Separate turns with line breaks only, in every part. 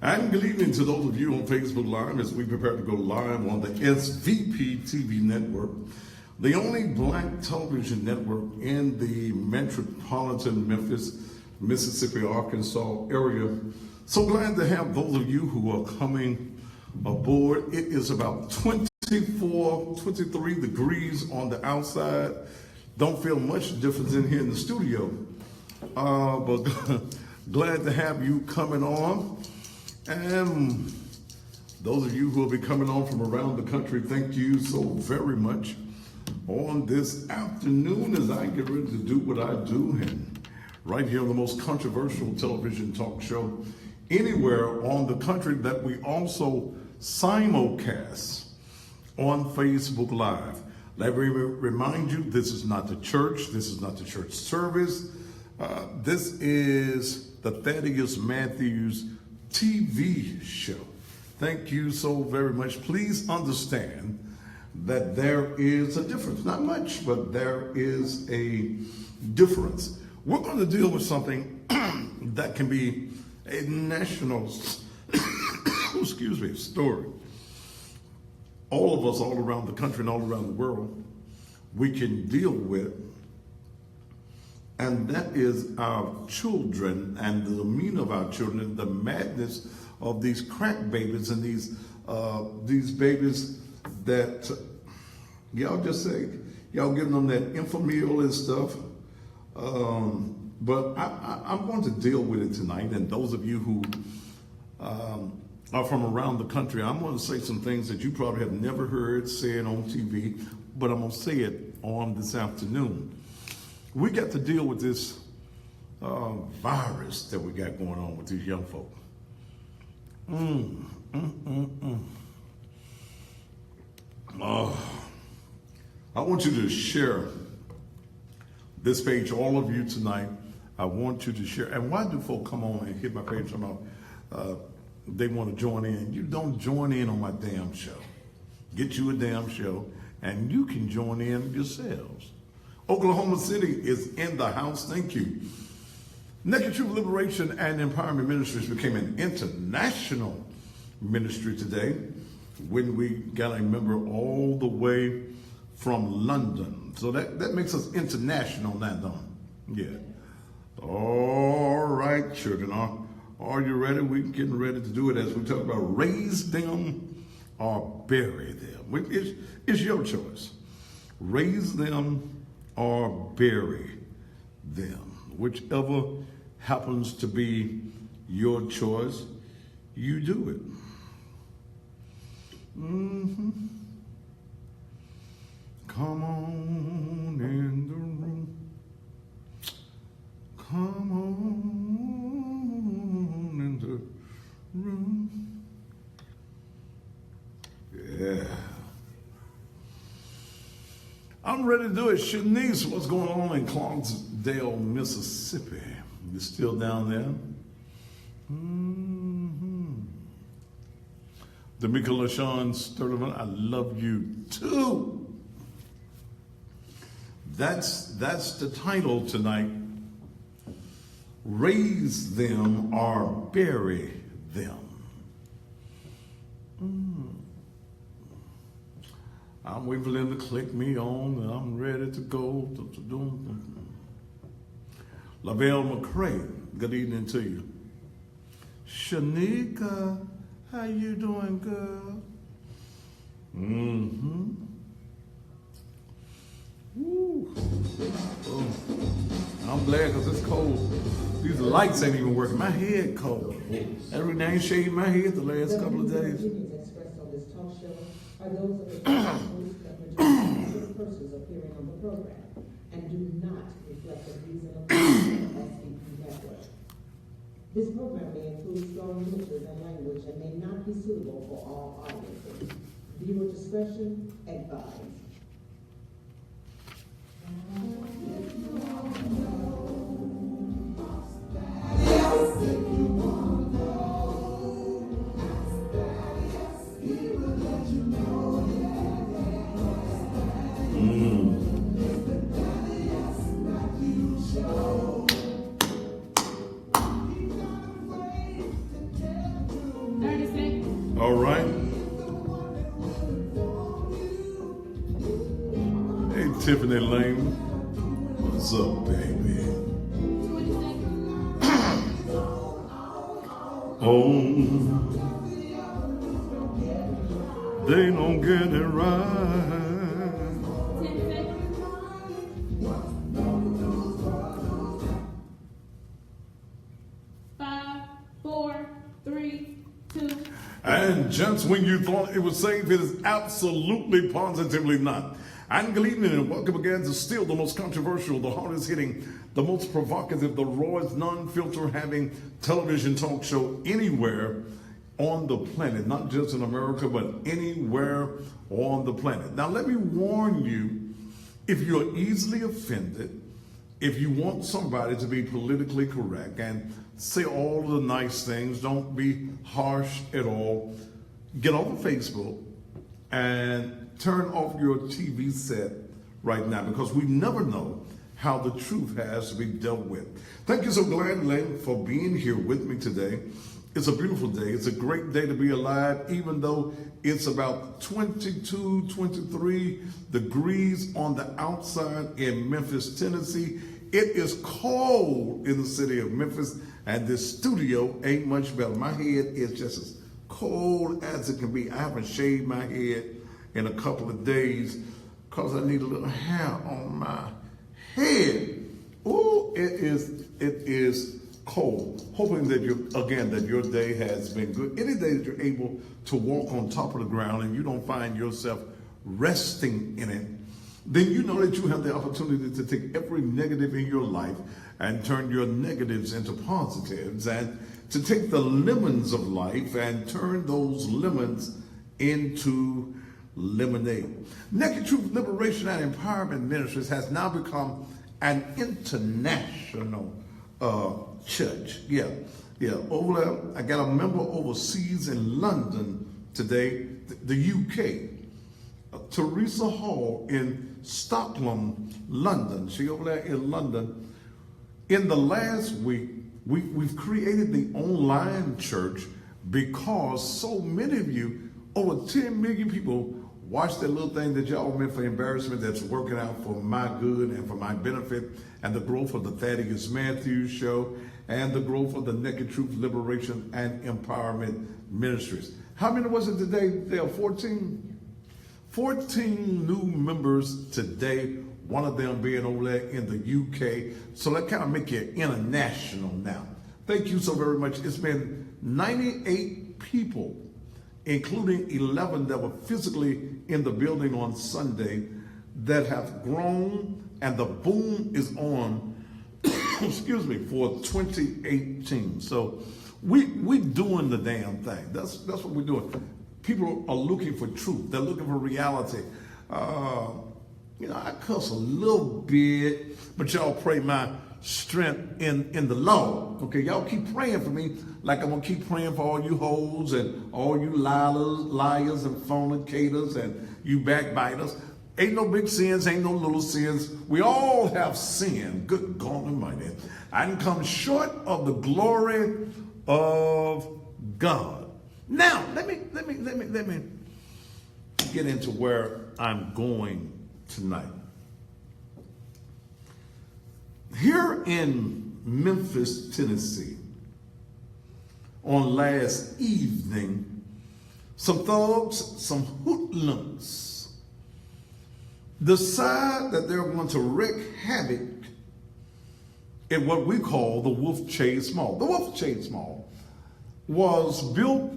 And good evening to those of you on Facebook Live as we prepare to go live on the SVP TV network, the only black television network in the metropolitan Memphis, Mississippi, Arkansas area. So glad to have those of you who are coming aboard. It is about 24, 23 degrees on the outside. Don't feel much difference in here in the studio, but glad to have you coming on. And those of you who will be coming on from around the country, thank you so very much on this afternoon as I get ready to do what I do, and right here on the most controversial television talk show anywhere on the country that we also simulcast on Facebook Live. Let me remind you, this is not the church. This is not the church service. This is the Thaddeus Matthews TV show. Thank you so very much. Please understand that there is a difference. Not much, but there is a difference. We're going to deal with something that can be a national story. All of us, all around the country and all around the world, we can deal with, and that is our children and the demeanor of our children, the madness of these crack babies and these babies that y'all just say, y'all giving them that infomeal and stuff. But I'm going to deal with it tonight. And those of you who are from around the country, I'm going to say some things that you probably have never heard said on TV, but I'm going to say it on this afternoon. We got to deal with this virus that we got going on with these young folk. I want you to share this page, all of you tonight. I want you to share. And why do folk come on and hit my page about they want to join in? You don't join in on my damn show. Get you a damn show, and you can join in yourselves. Oklahoma City is in the house. Thank you. Naked Truth Liberation and Empowerment Ministries became an international ministry today when we got a member all the way from London. So that makes us international now, don't it? Yeah. All right, children. Are you ready? We're getting ready to do it as we talk about raise them or bury them. It's your choice. Raise them or bury them. Whichever happens to be your choice, you do it. Come on in the room. Come on in the room. Yeah. I'm ready to do it. Shanice, what's going on in Clarksdale, Mississippi? You still down there? D'Amica LaShawn Sturtevant, I love you too. That's the title tonight. Raise them or bury them. I'm waiting for them to click me on, and I'm ready to go. Lavelle McCray, good evening to you. Shanika, how you doing, girl? Woo. Oh. I'm glad because it's cold. These lights ain't even working. My head cold. Every day I ain't shaved my head the last couple of days.
Expressed on this talk show are those of the persons appearing on the program and do not reflect the views and opinions of SVP Network. This program may include strong images and language and may not be suitable for all audiences. Viewer discretion advised.
All right. Hey, Tiffany Lane. What's up, baby? Oh, they don't get it right.
5, 4, 3, 2.
And gents, when you thought it was safe, it is absolutely positively not. And good evening and welcome again to still the most controversial, the hardest hitting, the most provocative, the rawest, non-filter having television talk show anywhere on the planet, not just in America, but anywhere on the planet. Now, let me warn you, if you're easily offended, if you want somebody to be politically correct and say all the nice things, don't be harsh at all, get off of Facebook and turn off your TV set right now, because we never know how the truth has to be dealt with. Thank you so gladly for being here with me today. It's a beautiful day. It's a great day to be alive, even though it's about 22, 23 degrees on the outside in Memphis, Tennessee. It is cold in the city of Memphis, and this studio ain't much better. My head is just as cold as it can be. I haven't shaved my head in a couple of days because I need a little hair on my head. Oh, it is cold. Hoping that your day has been good. Any day that you're able to walk on top of the ground and you don't find yourself resting in it, then you know that you have the opportunity to take every negative in your life and turn your negatives into positives, and to take the lemons of life and turn those lemons into lemonade. Naked Truth Liberation and Empowerment Ministries has now become an international church. Yeah. Over there, I got a member overseas in London today, the UK. Teresa Hall in Stockholm, London. She over there in London. In the last week, we've created the online church because so many of you, over 10 million people, watch that little thing that y'all meant for embarrassment that's working out for my good and for my benefit, and the growth of the Thaddeus Matthews show, and the growth of the Naked Truth Liberation and Empowerment Ministries. How many was it today? There are 14? 14 new members today, one of them being over there in the UK. So that kind of make you international now. Thank you so very much. It's been 98 people, including 11 that were physically in the building on Sunday, that have grown, and the boom is on, excuse me, for 2018. So we doing the damn thing. That's what we're doing. People are looking for truth. They're looking for reality. I cuss a little bit, but y'all pray my strength in the Lord. Okay, y'all keep praying for me like I'm gonna keep praying for all you hoes and all you liars and fornicators and you backbiters. Ain't no big sins, ain't no little sins. We all have sinned. Good God Almighty, and come short of the glory of God. Now, let me get into where I'm going tonight. Here in Memphis, Tennessee, on last evening, some thugs, some hoodlums, decide that they're going to wreak havoc in what we call the Wolf Chase Mall. The Wolf Chase Mall was built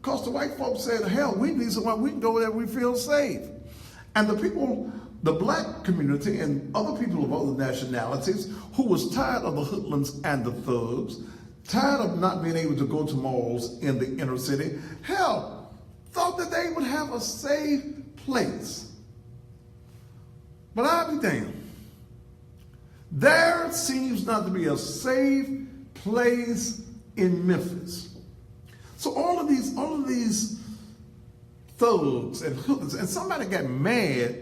because the white folks said, hell, we need somewhere we can go there we feel safe. And the people, the black community and other people of other nationalities who was tired of the hoodlums and the thugs, tired of not being able to go to malls in the inner city, hell, thought that they would have a safe place. But I'll be damned. There seems not to be a safe place in Memphis. So all of these thugs and hookers, and somebody got mad,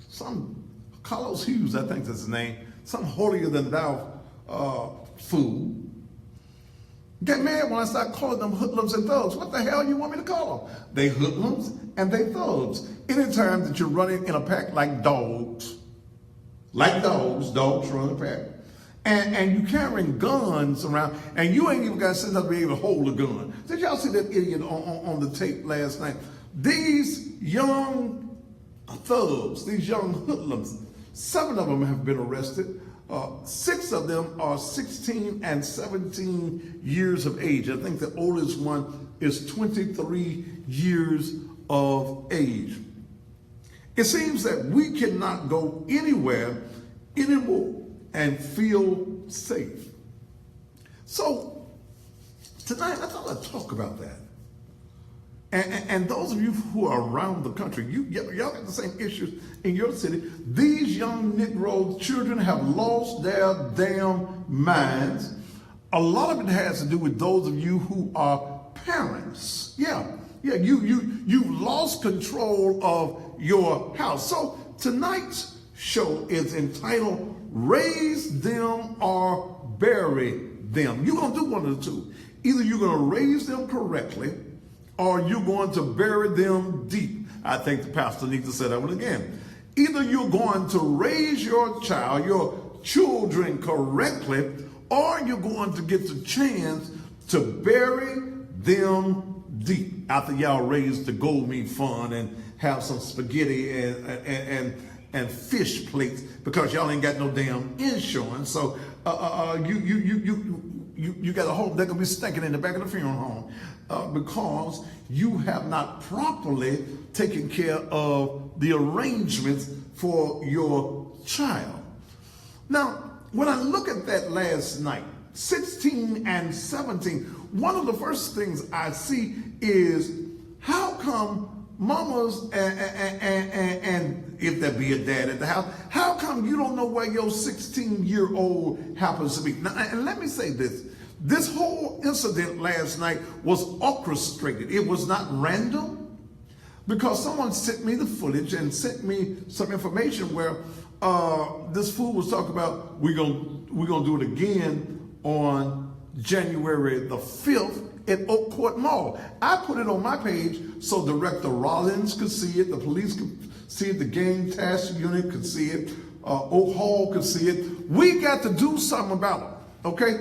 some Carlos Hughes, I think that's his name, some holier than thou fool, get mad when I start calling them hoodlums and thugs. What the hell you want me to call them? They hoodlums and they thugs. Anytime that you're running in a pack like dogs run in a pack, and you carrying guns around, and you ain't even got to sit up to be able to hold a gun. Did y'all see that idiot on the tape last night? These young thugs, these young hoodlums, 7 of them have been arrested. 6 of them are 16 and 17 years of age. I think the oldest one is 23 years of age. It seems that we cannot go anywhere anymore and feel safe. So tonight, I thought I'd talk about that. And those of you who are around the country, y'all got the same issues in your city. These young Negro children have lost their damn minds. A lot of it has to do with those of you who are parents. You've lost control of your house. So tonight's show is entitled Raise Them or Bury Them. You're going to do one of the two. Either you're going to raise them correctly or you're going to bury them deep. I think the pastor needs to say that one again. Either you're going to raise your child, your children correctly, or you're going to get the chance to bury them deep. After y'all raise the gold meat fund and have some spaghetti and fish plates because y'all ain't got no damn insurance. So you got a hope they're gonna be stinking in the back of the funeral home because you have not properly taken care of the arrangements for your child. Now, when I look at that last night, 16 and 17, one of the first things I see is how come mamas and if there be a dad at the house, how come you don't know where your 16-year-old happens to be? Now, and let me say this. This whole incident last night was orchestrated. It was not random because someone sent me the footage and sent me some information where this fool was talking about we're gonna do it again on January the 5th at Oak Court Mall. I put it on my page so Director Rollins could see it, the police could see it, the gang task unit could see it, Oak Hall could see it. We got to do something about it, okay?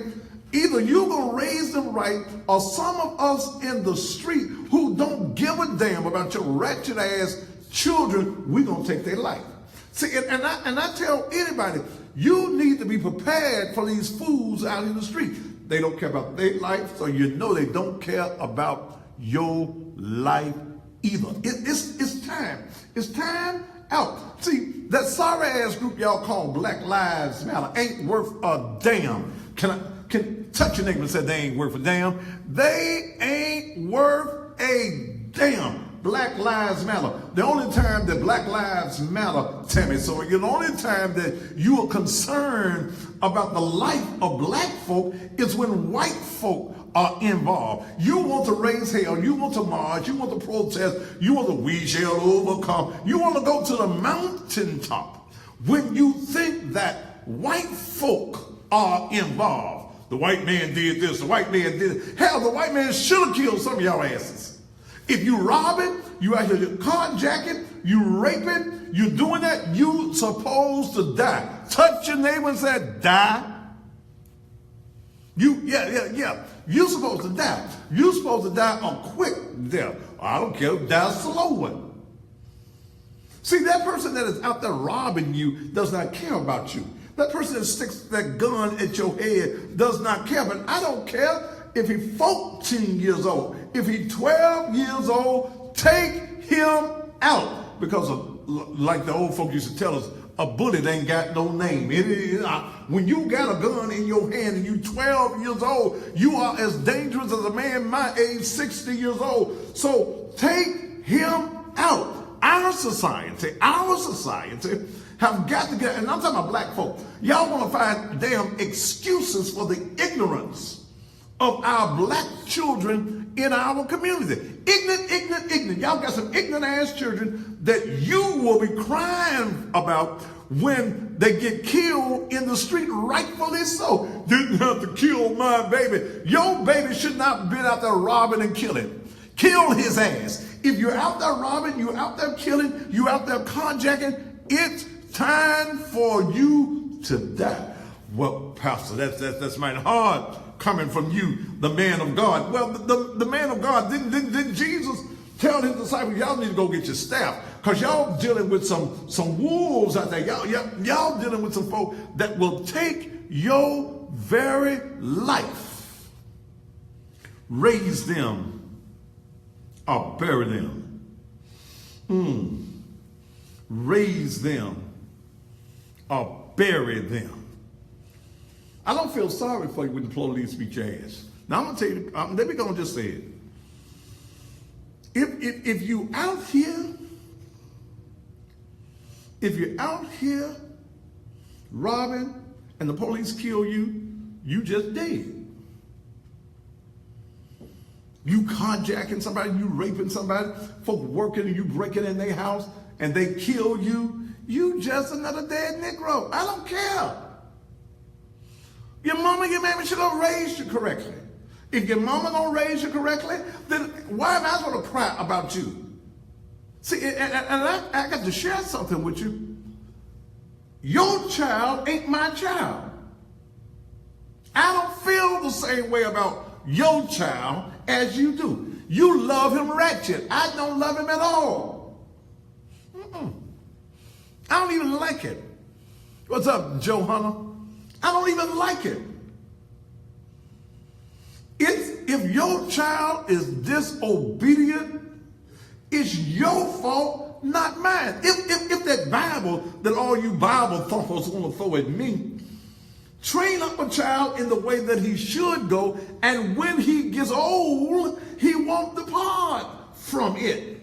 Either you're going to raise them right, or some of us in the street who don't give a damn about your ratchet ass children, we're going to take their life. See, and I tell anybody, you need to be prepared for these fools out in the street. They don't care about their life, so you know they don't care about your life either. It's time. It's time out. See, that sorry ass group y'all call Black Lives Matter ain't worth a damn. Can touch your neighbor and say they ain't worth a damn. They ain't worth a damn. Black Lives Matter. The only time that Black Lives Matter, Tammy Sawyer, the only time that you are concerned about the life of black folk is when white folk are involved. You want to raise hell, you want to march, you want to protest, you want to we shall overcome, you want to go to the mountaintop when you think that white folk are involved. The white man did this, the white man did it. Hell, the white man should have killed some of y'all asses. If you rob it, you out here carjacking, you raping, you doing that, you supposed to die. Touch your neighbor and say, die. You supposed to die. You supposed to die a quick death. I don't care, die a slow one. See, that person that is out there robbing you does not care about you. That person that sticks that gun at your head does not care. But I don't care if he's 14 years old. If he's 12 years old, take him out. Because like the old folks used to tell us, a bullet ain't got no name. When you got a gun in your hand and you 12 years old, you are as dangerous as a man my age, 60 years old. So take him out. Our society have got to get, and I'm talking about black folk, y'all want to find damn excuses for the ignorance of our black children in our community. Ignorant. Y'all got some ignorant ass children that you will be crying about when they get killed in the street, rightfully so. Didn't have to kill my baby. Your baby should not have been out there robbing and killing. Kill his ass. If you're out there robbing, you're out there killing, you're out there carjacking, it's time for you to die. Well, Pastor, that's mighty hard coming from you, the man of God. Well, the man of God, didn't Jesus tell his disciples, y'all need to go get your staff, because y'all dealing with some wolves out there. Y'all dealing with some folk that will take your very life. Raise them or bury them. Raise them or bury them. I don't feel sorry for you when the police beat your ass. Now I'm gonna tell you, let me go and just say it. If you out here, if you're out here robbing and the police kill you, you just dead. You carjacking somebody, you raping somebody, folk working and you breaking in their house and they kill you, you just another dead Negro. I don't care. Your mama, your mammy should have raised you correctly. If your mama don't raise you correctly, then why am I going to cry about you? See, and I got to share something with you. Your child ain't my child. I don't feel the same way about your child as you do. You love him ratchet. I don't love him at all. I don't even like it. What's up, Joe Hunter? I don't even like it. If your child is disobedient, it's your fault, not mine. If that Bible that all you Bible thumpers want to throw at me, train up a child in the way that he should go, and when he gets old, he won't depart from it.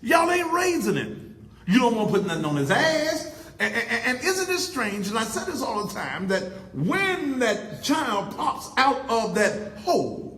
Y'all ain't raising it. You don't want to put nothing on his ass. And isn't it strange, and I say this all the time, that when that child pops out of that hole,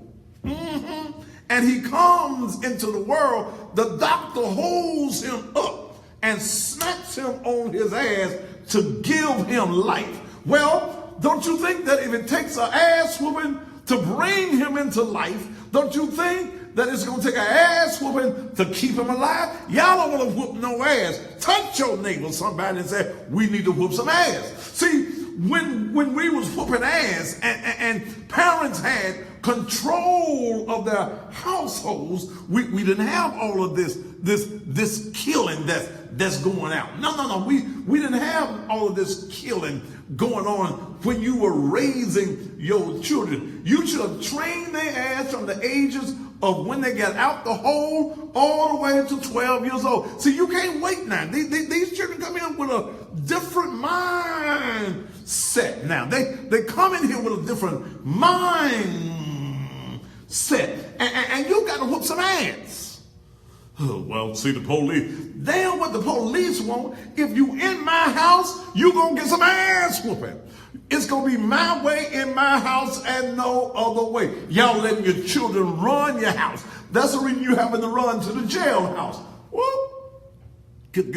and he comes into the world, the doctor holds him up and smacks him on his ass to give him life. Well, don't you think that if it takes an ass whooping to bring him into life, don't you think that it's going to take an ass whooping to keep him alive? Y'all don't want to whoop no ass. Touch your neighbor, somebody, and say, we need to whoop some ass. See, when we was whooping ass and parents had control of their households, we didn't have all of this killing that's going out. No. We didn't have all of this killing going on when you were raising your children. You should have trained their ass from the ages of when they got out the hole all the way to 12 years old. See, you can't wait now. These children come in with a different mindset now. They come in here with a different mindset. And you got to whoop some ass. Oh, well, see, the police, damn what the police want. If you in my house, you going to get some ass whooping. It's going to be my way in my house and no other way. Y'all letting your children run your house. That's the reason you having to run to the jailhouse. Whoop. Good.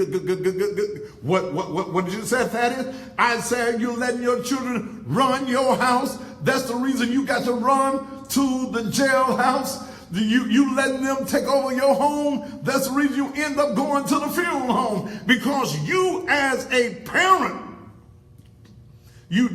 What did you say, Thaddeus? I said you're letting your children run your house. That's the reason you got to run to the jailhouse. You letting them take over your home. That's the reason you end up going to the funeral home. Because you as a parent, you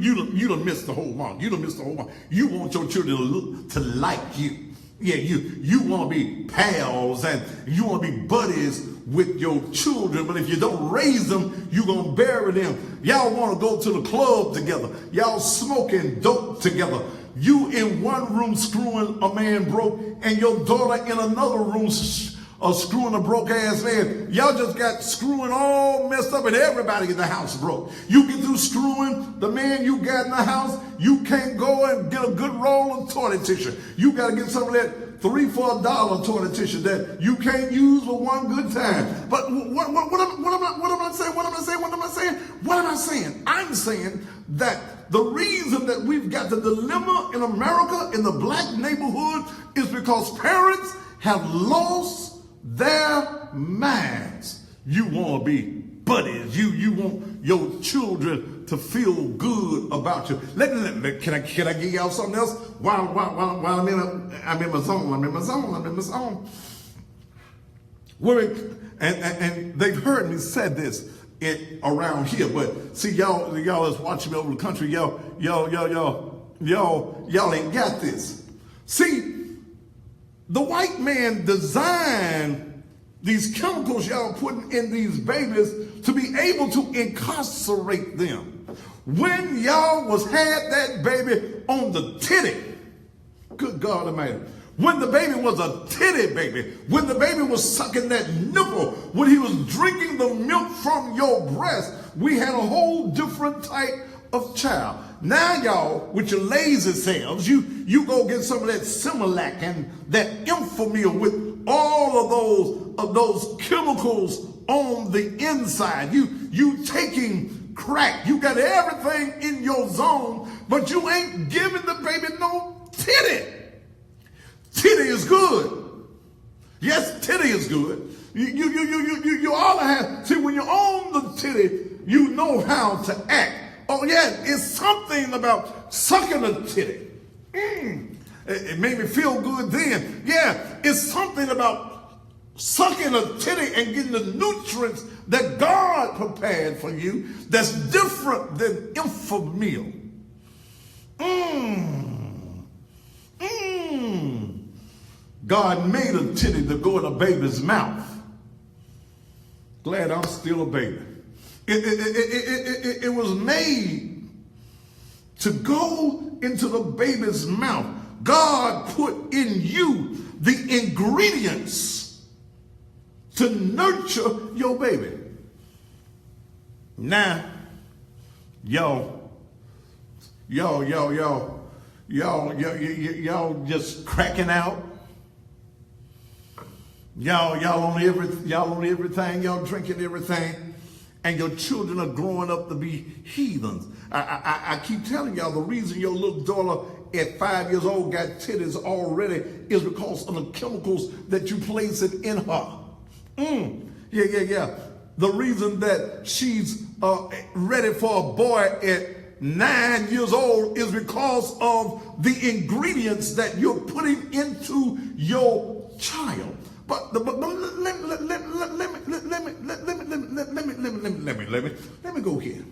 done missed the whole mark. You done missed the whole mark. You want your children to like you. Yeah, you want to be pals and you want to be buddies with your children, but if you don't raise them, you're going to bury them. Y'all want to go to the club together. Y'all smoking dope together. You in one room screwing a man broke and your daughter in another room screwing a broke ass man. Y'all just got screwing all messed up and everybody in the house broke. You get through screwing the man you got in the house, you can't go and get a good roll of toilet tissue. You got to get some of that $3 for $1 toilet tissue that you can't use for one good time. But what am I saying? I'm saying that the reason that we've got the dilemma in America, in the black neighborhood, is because parents have lost their minds. You want to be buddies. You want your children to feel good about you. Can I give y'all something else? While I'm in my zone. And they've heard me say this around here, but see y'all that's watching me over the country, y'all ain't got this. See, the white man designed these chemicals y'all putting in these babies to be able to incarcerate them. When y'all had that baby on the titty, good God Almighty, when the baby was a titty baby, when the baby was sucking that nipple, when he was drinking the milk from your breast, we had a whole different type of child. Now y'all, with your lazy selves, you go get some of that Similac and that Infamil with all of those chemicals on the inside. You taking crack. You got everything in your zone, but you ain't giving the baby no titty. Titty is good. Yes, titty is good. You ought to have, see, when you're on the titty, you know how to act. Oh yeah, it's something about sucking a titty. It made me feel good then. Yeah, it's something about sucking a titty and getting the nutrients that God prepared for you that's different than Infamil. God made a titty to go in a baby's mouth. Glad I'm still a baby. It was made to go into the baby's mouth. God put in you the ingredients to nurture your baby. Now, y'all just cracking out. Y'all on everything, y'all drinking everything, and your children are growing up to be heathens. I keep telling y'all the reason your little daughter at 5 years old got titties already is because of the chemicals that you placing in her. Yeah. The reason that she's ready for a boy at 9 years old is because of the ingredients that you're putting into your child. But let me go here.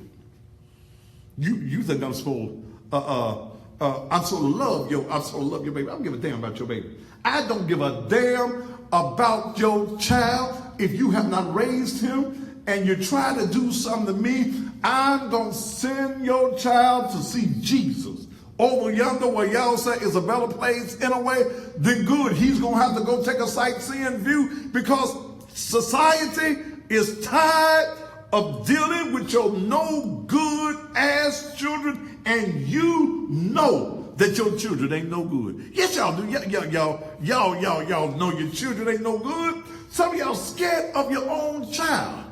You think I'm supposed I'm supposed to love your baby. I don't give a damn about your baby. I don't give a damn about your child. If you have not raised him and you try to do something to me, I'm gonna send your child to see Jesus. Over yonder where y'all say is a better place anyway, then good. He's going to have to go take a sightseeing view because society is tired of dealing with your no good ass children, and you know that your children ain't no good. Yes, y'all do. Y'all know your children ain't no good. Some of y'all scared of your own child.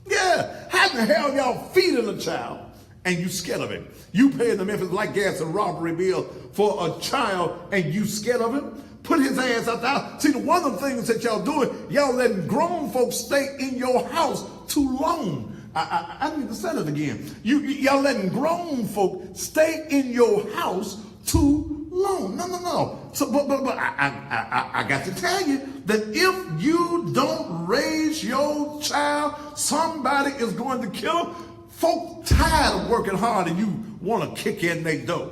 Yeah, how the hell y'all feeding a child and you scared of him? You paying the Memphis Light, Gas, and Robbery bill for a child and you scared of him? Put his ass out there. See, one of the things that y'all doing, y'all letting grown folks stay in your house too long. I need to say it again. Y'all letting grown folk stay in your house too long. No. So, but I got to tell you that if you don't raise your child, somebody is going to kill him. Folk tired of working hard and you want to kick in their door.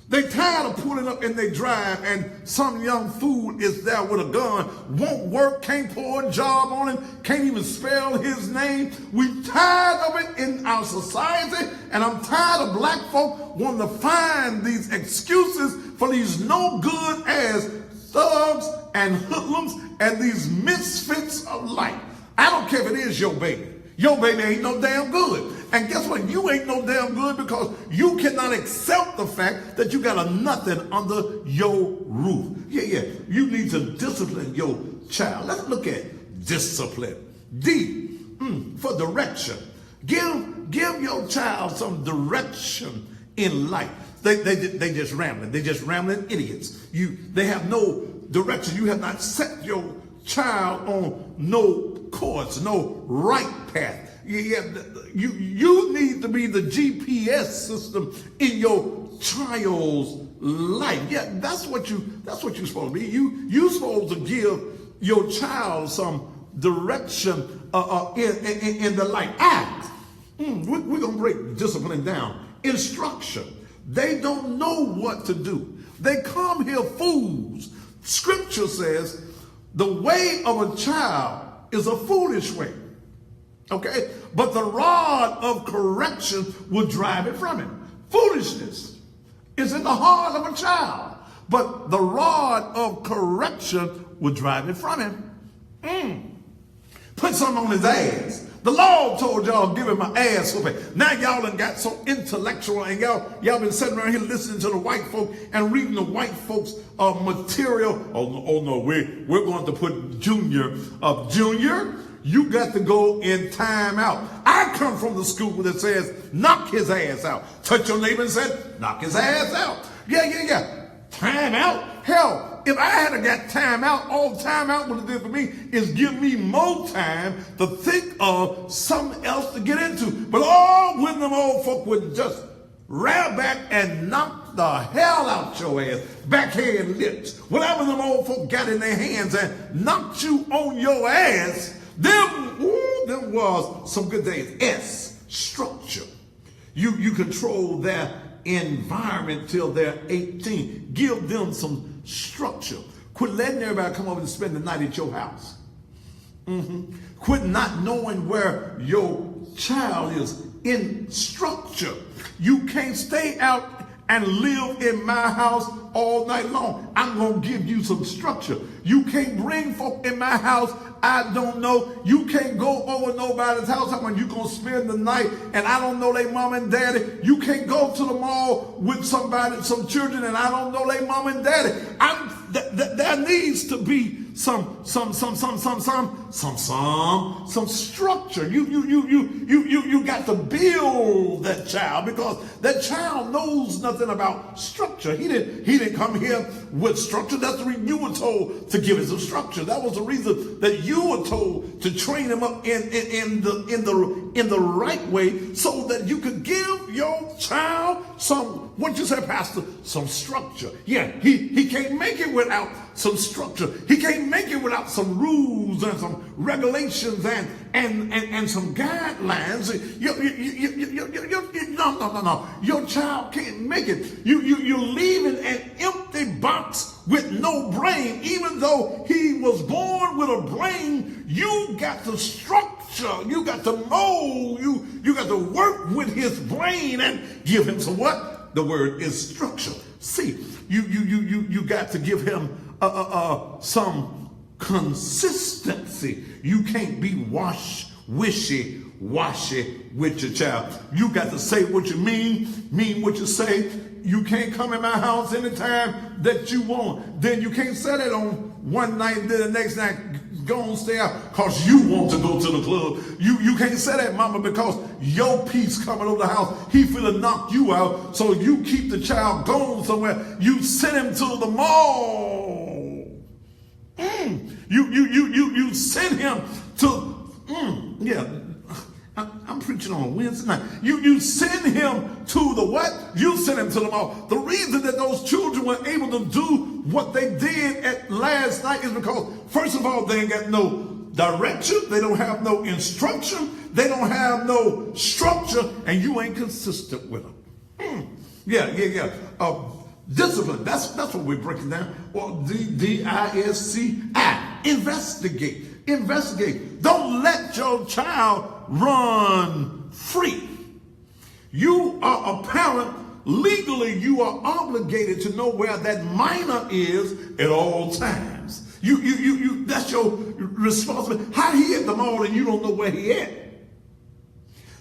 They tired of pulling up in their drive and some young fool is there with a gun, won't work, can't pour a job on him, can't even spell his name. We tired of it in our society, and I'm tired of black folk wanting to find these excuses for these no good ass thugs and hoodlums and these misfits of life. I don't care if it is your baby. Your baby ain't no damn good. And guess what? You ain't no damn good because you cannot accept the fact that you got a nothing under your roof. Yeah. You need to discipline your child. Let's look at discipline. D, for direction. Give your child some direction in life. They just rambling. They just rambling idiots. They have no direction. You have not set your child on no course, no right path. You need to be the GPS system in your child's life. Yeah, that's what you're supposed to be. You're supposed to give your child some direction in the life. Act. We're gonna break discipline down. Instruction. They don't know what to do. They come here fools. Scripture says the way of a child is a foolish way. Okay? But the rod of correction will drive it from him. Foolishness is in the heart of a child, but the rod of correction will drive it from him. Put something on his ass. The Lord told y'all, give him an ass whooping. Now y'all done got so intellectual, and y'all been sitting around here listening to the white folk and reading the white folks material. Oh no, we're going to put Junior up. Junior, you got to go in time out. I come from the school that says, knock his ass out. Touch your neighbor and said, knock his ass out. Yeah. Time out? Hell, if I had got time out, all time out would have did for me is give me more time to think of something else to get into. But when them old folk would just rear back and knock the hell out your ass, backhand lips, whatever them old folk got in their hands and knocked you on your ass, them was some good days. S, structure. You control their environment till they're 18. Give them some structure. Quit letting everybody come over and spend the night at your house. Quit not knowing where your child is in structure. You can't stay out and live in my house all night long. I'm going to give you some structure. You can't bring folk in my house I don't know. You can't go over nobody's house when you're going to spend the night and I don't know their mom and daddy. You can't go to the mall with somebody, some children, and I don't know their mom and daddy. There needs to be some structure. You got to build that child because that child knows nothing about structure. He didn't come here with structure. That's the reason you were told to give him some structure. That was the reason that you were told to train him up in the right way so that you could give your child some, what you say, Pastor, some structure. Yeah, he can't make it without some structure. He can't make it without some rules and some regulations and some guidelines. No. Your child can't make it. You're leaving an empty box with no brain. Even though he was born with a brain, you got to structure. You got to mold. You got to work with his brain and give him some what? The word is structure. See, you got to give him some consistency. You can't be wishy-washy with your child. You got to say what you mean what you say. You can't come in my house anytime that you want. Then you can't set it on one night and then the next night go and stay out because you want to go to the club. You can't say that, mama, because your piece coming over the house, he finna knock you out. So you keep the child going somewhere. You send him to the mall. You send him to, I'm preaching on Wednesday night. You send him to the what? You send him to the mall. The reason that those children were able to do what they did at last night is because, first of all, they ain't got no direction. They don't have no instruction. They don't have no structure, and you ain't consistent with them. Yeah. Discipline. That's what we're breaking down. Well, D-I-S-C-I. Investigate. Don't let your child run free. You are a parent. Legally, you are obligated to know where that minor is at all times. You that's your responsibility. How he at the mall and you don't know where he at?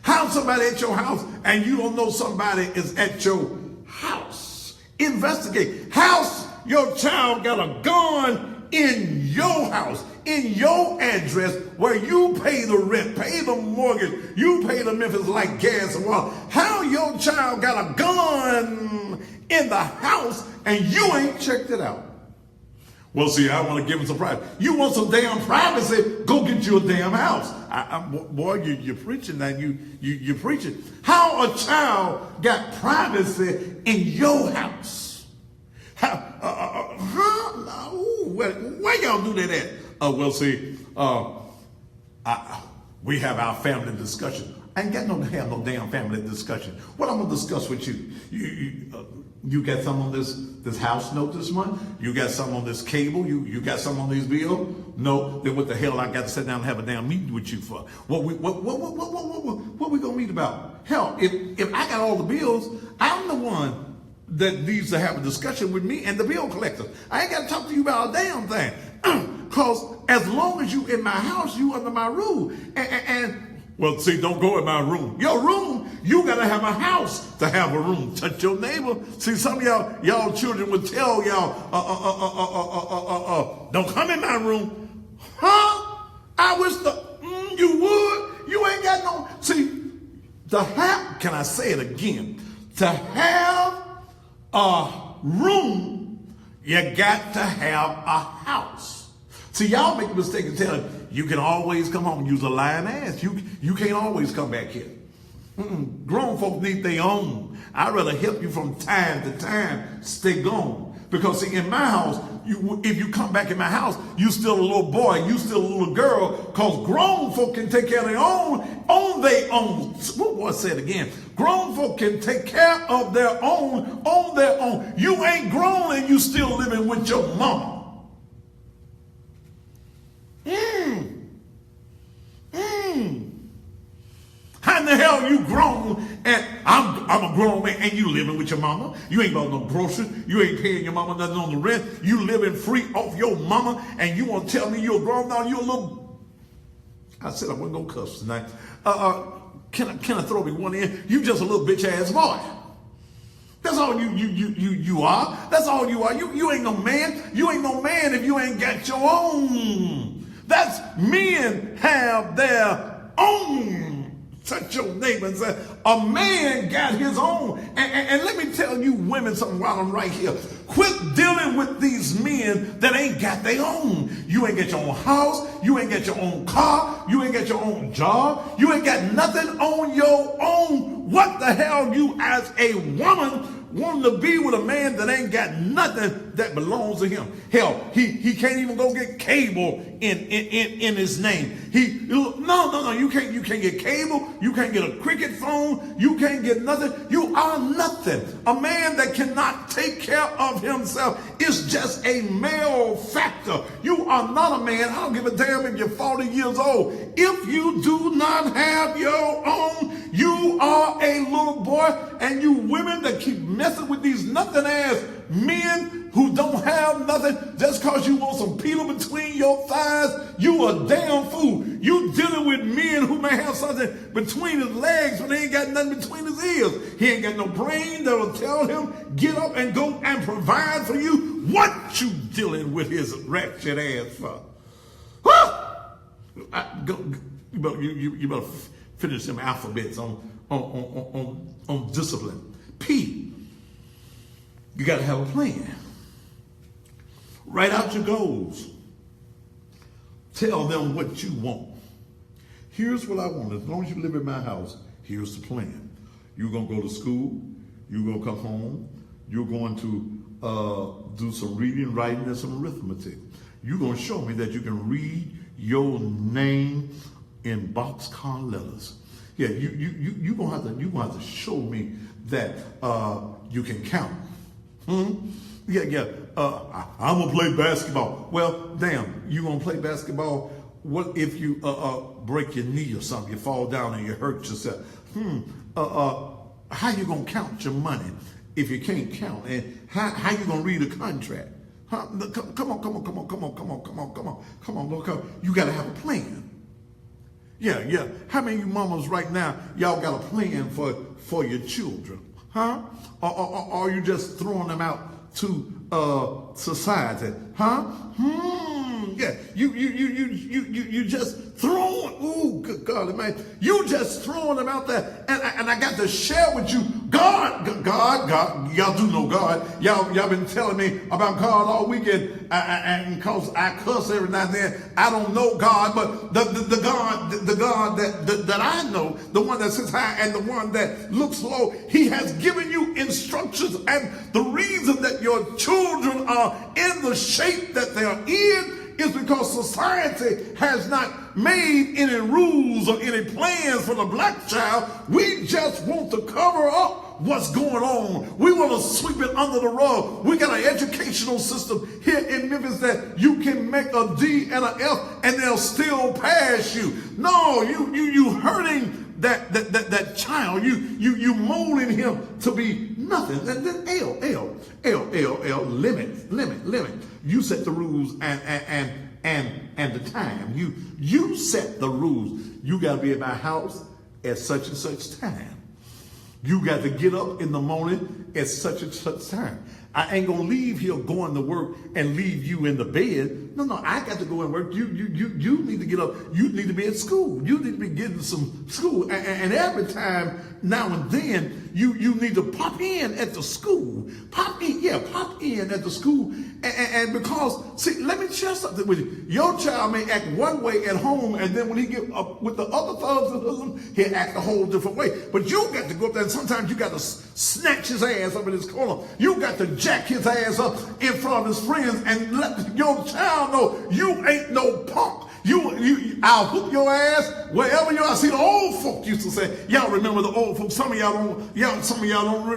How somebody at your house and you don't know somebody is at your house? Investigate. House, your child got a gun in your house, in your address, where you pay the rent, pay the mortgage, you pay the Memphis Light, gas, and water. How your child got a gun in the house and you ain't checked it out? Well, see, I want to give him some privacy. You want some damn privacy? Go get you a damn house. Boy, you're preaching that. You're preaching. How a child got privacy in your house? Where y'all do that at? Well, see, we have our family discussion. I ain't got no damn family discussion. What I'm gonna discuss with you? You got some on this house note this month? You got some on this cable? You got some on these bills? No. Then what the hell I got to sit down and have a damn meeting with you for? What we gonna meet about? Hell, if I got all the bills, I'm the one that needs to have a discussion with me and the bill collector. I ain't got to talk to you about a damn thing. Cause as long as you in my house, you under my rule. And well, see, don't go in my room. Your room, you got to have a house to have a room. Touch your neighbor. See, some of y'all children would tell y'all, don't come in my room. Huh? I wish you would. You ain't got no, see, can I say it again? To have a room, you got to have a house. See, y'all make a mistake of telling you can always come home and use a lying ass. You can't always come back here. Grown folks need their own. I'd rather help you from time to time. Stay gone. Because see, in my house, if you come back in my house, you still a little boy, you still a little girl, because grown folk can take care of their own their own. What boy said again? Grown folk can take care of their own on their own. You ain't grown and you still living with your mama. How in the hell you grown and I'm a grown man and you living with your mama? You ain't bought no groceries. You ain't paying your mama nothing on the rent. You living free off your mama and you want to tell me you're grown now? You a little. I said I wasn't gonna cuss tonight. Can I throw me one in? You just a little bitch ass boy. That's all you are. That's all you are. You ain't no man. You ain't no man if you ain't got your own. That's men have their own. Touch your neighbor and say, a man got his own. And let me tell you women something while I'm right here. Quit dealing with these men that ain't got their own. You ain't got your own house. You ain't got your own car. You ain't got your own job. You ain't got nothing on your own. What the hell you as a woman wanting to be with a man that ain't got nothing that belongs to him? Hell, he can't even go get cable in his name. No, you can't get cable, you can't get a cricket phone, you can't get nothing. You are nothing. A man that cannot take care of himself is just a male factor. You are not a man. I don't give a damn if you're 40 years old. If you do not have your own, you are a little boy. And you women that keep messing with these nothing ass men who don't have nothing just because you want some peel between your thighs, you a damn fool. You dealing with men who may have something between his legs but they ain't got nothing between his ears. He ain't got no brain that'll tell him get up and go and provide for you. What you dealing with his ratchet ass for? You better finish them alphabets on discipline. P, you got to have a plan. Write out your goals. Tell them what you want. Here's what I want. As long as you live in my house, here's the plan. You're going to go to school. You're going to come home. You're going to do some reading, writing, and some arithmetic. You're going to show me that you can read your name in boxcar letters. Yeah, you're going to have to show me that you can count. Yeah. I'm going to play basketball. Well, damn, you going to play basketball? What if you break your knee or something? You fall down and you hurt yourself. How you going to count your money if you can't count? And how you going to read a contract? Huh? Come on. Look, you got to have a plan. Yeah. How many of you mamas right now, y'all got a plan for your children? Huh? Or are you just throwing them out to society? Huh? Yeah. You just throwing ooh, good God, man. You just throwing them out there. And I got to share with you, God, y'all do know God. Y'all been telling me about God all weekend. And because I cuss every now and then, I don't know God, but the God that I know, the one that sits high and the one that looks low, he has given you instructions. And the reason that your children are in the shape that they are in is because society has not made any rules or any plans for the black child. We just want to cover up what's going on. We want to sweep it under the rug. We got an educational system here in Memphis that you can make a D and an F and they'll still pass you. No, you hurting that child. You molding him to be nothing. And then L, limit. You set the rules and the time. You set the rules. You got to be at my house at such and such time. You got to get up in the morning at such and such time. I ain't gonna leave here going to work and leave you in the bed. No, I got to go and work. You need to get up. You need to be at school. You need to be getting some school. And every time now and then you need to pop in at the school. Pop in at the school. And because, see, let me share something with you. Your child may act one way at home, and then when he get up with the other thugs and husbands, he'll act a whole different way. But you got to go up there, and sometimes you got to snatch his ass up in his corner. You got to jack his ass up in front of his friends and let your child know you ain't no punk. I'll whoop your ass wherever you are. See, the old folk used to say, y'all remember the old folks. Some of y'all don't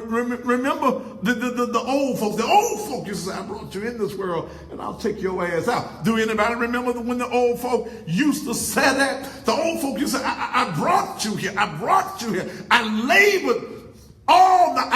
remember the old folks. The old folk used to say, I brought you in this world and I'll take your ass out. Do anybody remember when the old folk used to say that? The old folk used to say, I brought you here. I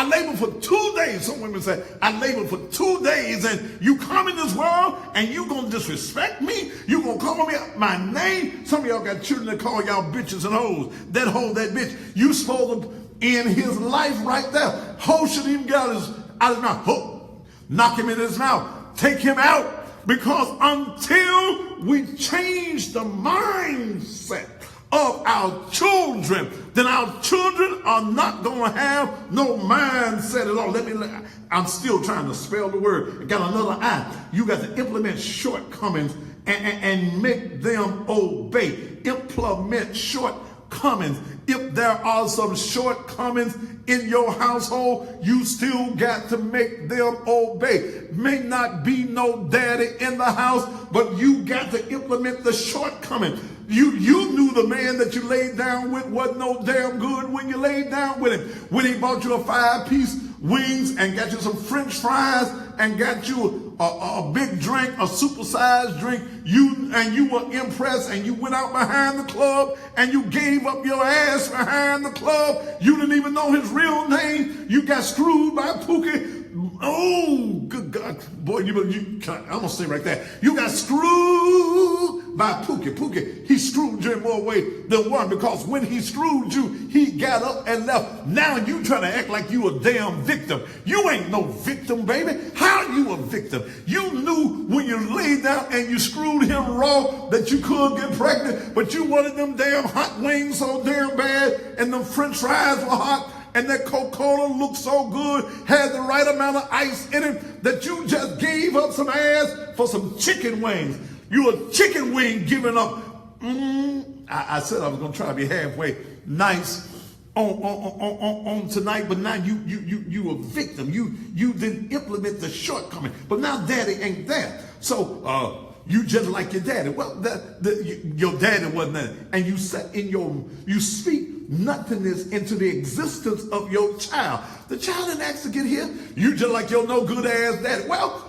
labored for 2 days. Some women say, I labored for 2 days, and you come in this world and you gonna disrespect me? You gonna call me my name? Some of y'all got children that call y'all bitches and hoes. That hoe, that bitch. You supposed to end his life right there. Hoe should even get out of his mouth. Ho, knock him in his mouth. Take him out. Because until we change the mindset of our children, then our children are not going to have no mindset at all. I'm still trying to spell the word. I got another I. You got to implement shortcomings and make them obey. Implement shortcomings. If there are some shortcomings in your household, you still got to make them obey. May not be no daddy in the house, but you got to implement the shortcoming. You knew the man that you laid down with wasn't no damn good when you laid down with him. When he bought you a 5-piece wings and got you some French fries and got you a big drink, a supersized drink, you were impressed and you went out behind the club and you gave up your ass behind the club. You didn't even know his real name. You got screwed by Pookie. Oh, good God. Boy, I'm going to say right there. You got screwed by Pookie. Pookie, he screwed you in more way than one, because when he screwed you, he got up and left. Now you trying to act like you a damn victim. You ain't no victim, baby. How you a victim? You knew when you laid down and you screwed him raw that you could get pregnant, but you wanted them damn hot wings so damn bad, and them French fries were hot, and that Coca-Cola looked so good, had the right amount of ice in it, that you just gave up some ass for some chicken wings. You a chicken wing giving up. I said I was going to try to be halfway nice on tonight, but now you a victim. You didn't implement the shortcoming, but now daddy ain't there. So you just like your daddy. Well, your daddy wasn't there, and you set in you speak nothingness into the existence of your child. The child didn't ask to get here. You just like your no good ass daddy. Well,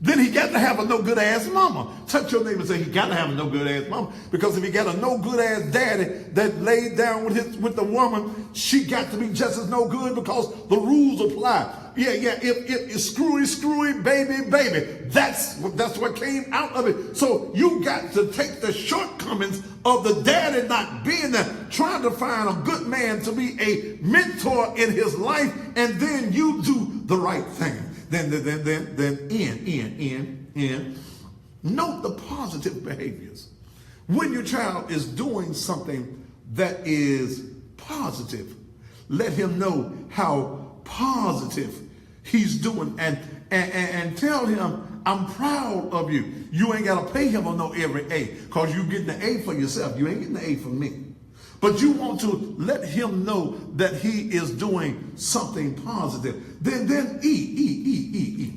then he got to have a no good ass mama. Touch your neighbor and say he got to have a no good ass mama, because if he got a no good ass daddy that laid down with the woman, she got to be just as no good, because the rules apply. Yeah. If screwy, baby. That's what came out of it. So you got to take the shortcomings of the daddy not being there, trying to find a good man to be a mentor in his life, and then you do the right thing. Then note the positive behaviors. When your child is doing something that is positive, let him know how positive he's doing, and tell him, I'm proud of you. You ain't got to pay him on no every A, because you getting the A for yourself. You ain't getting the A from me. But you want to let him know that he is doing something positive. Then E.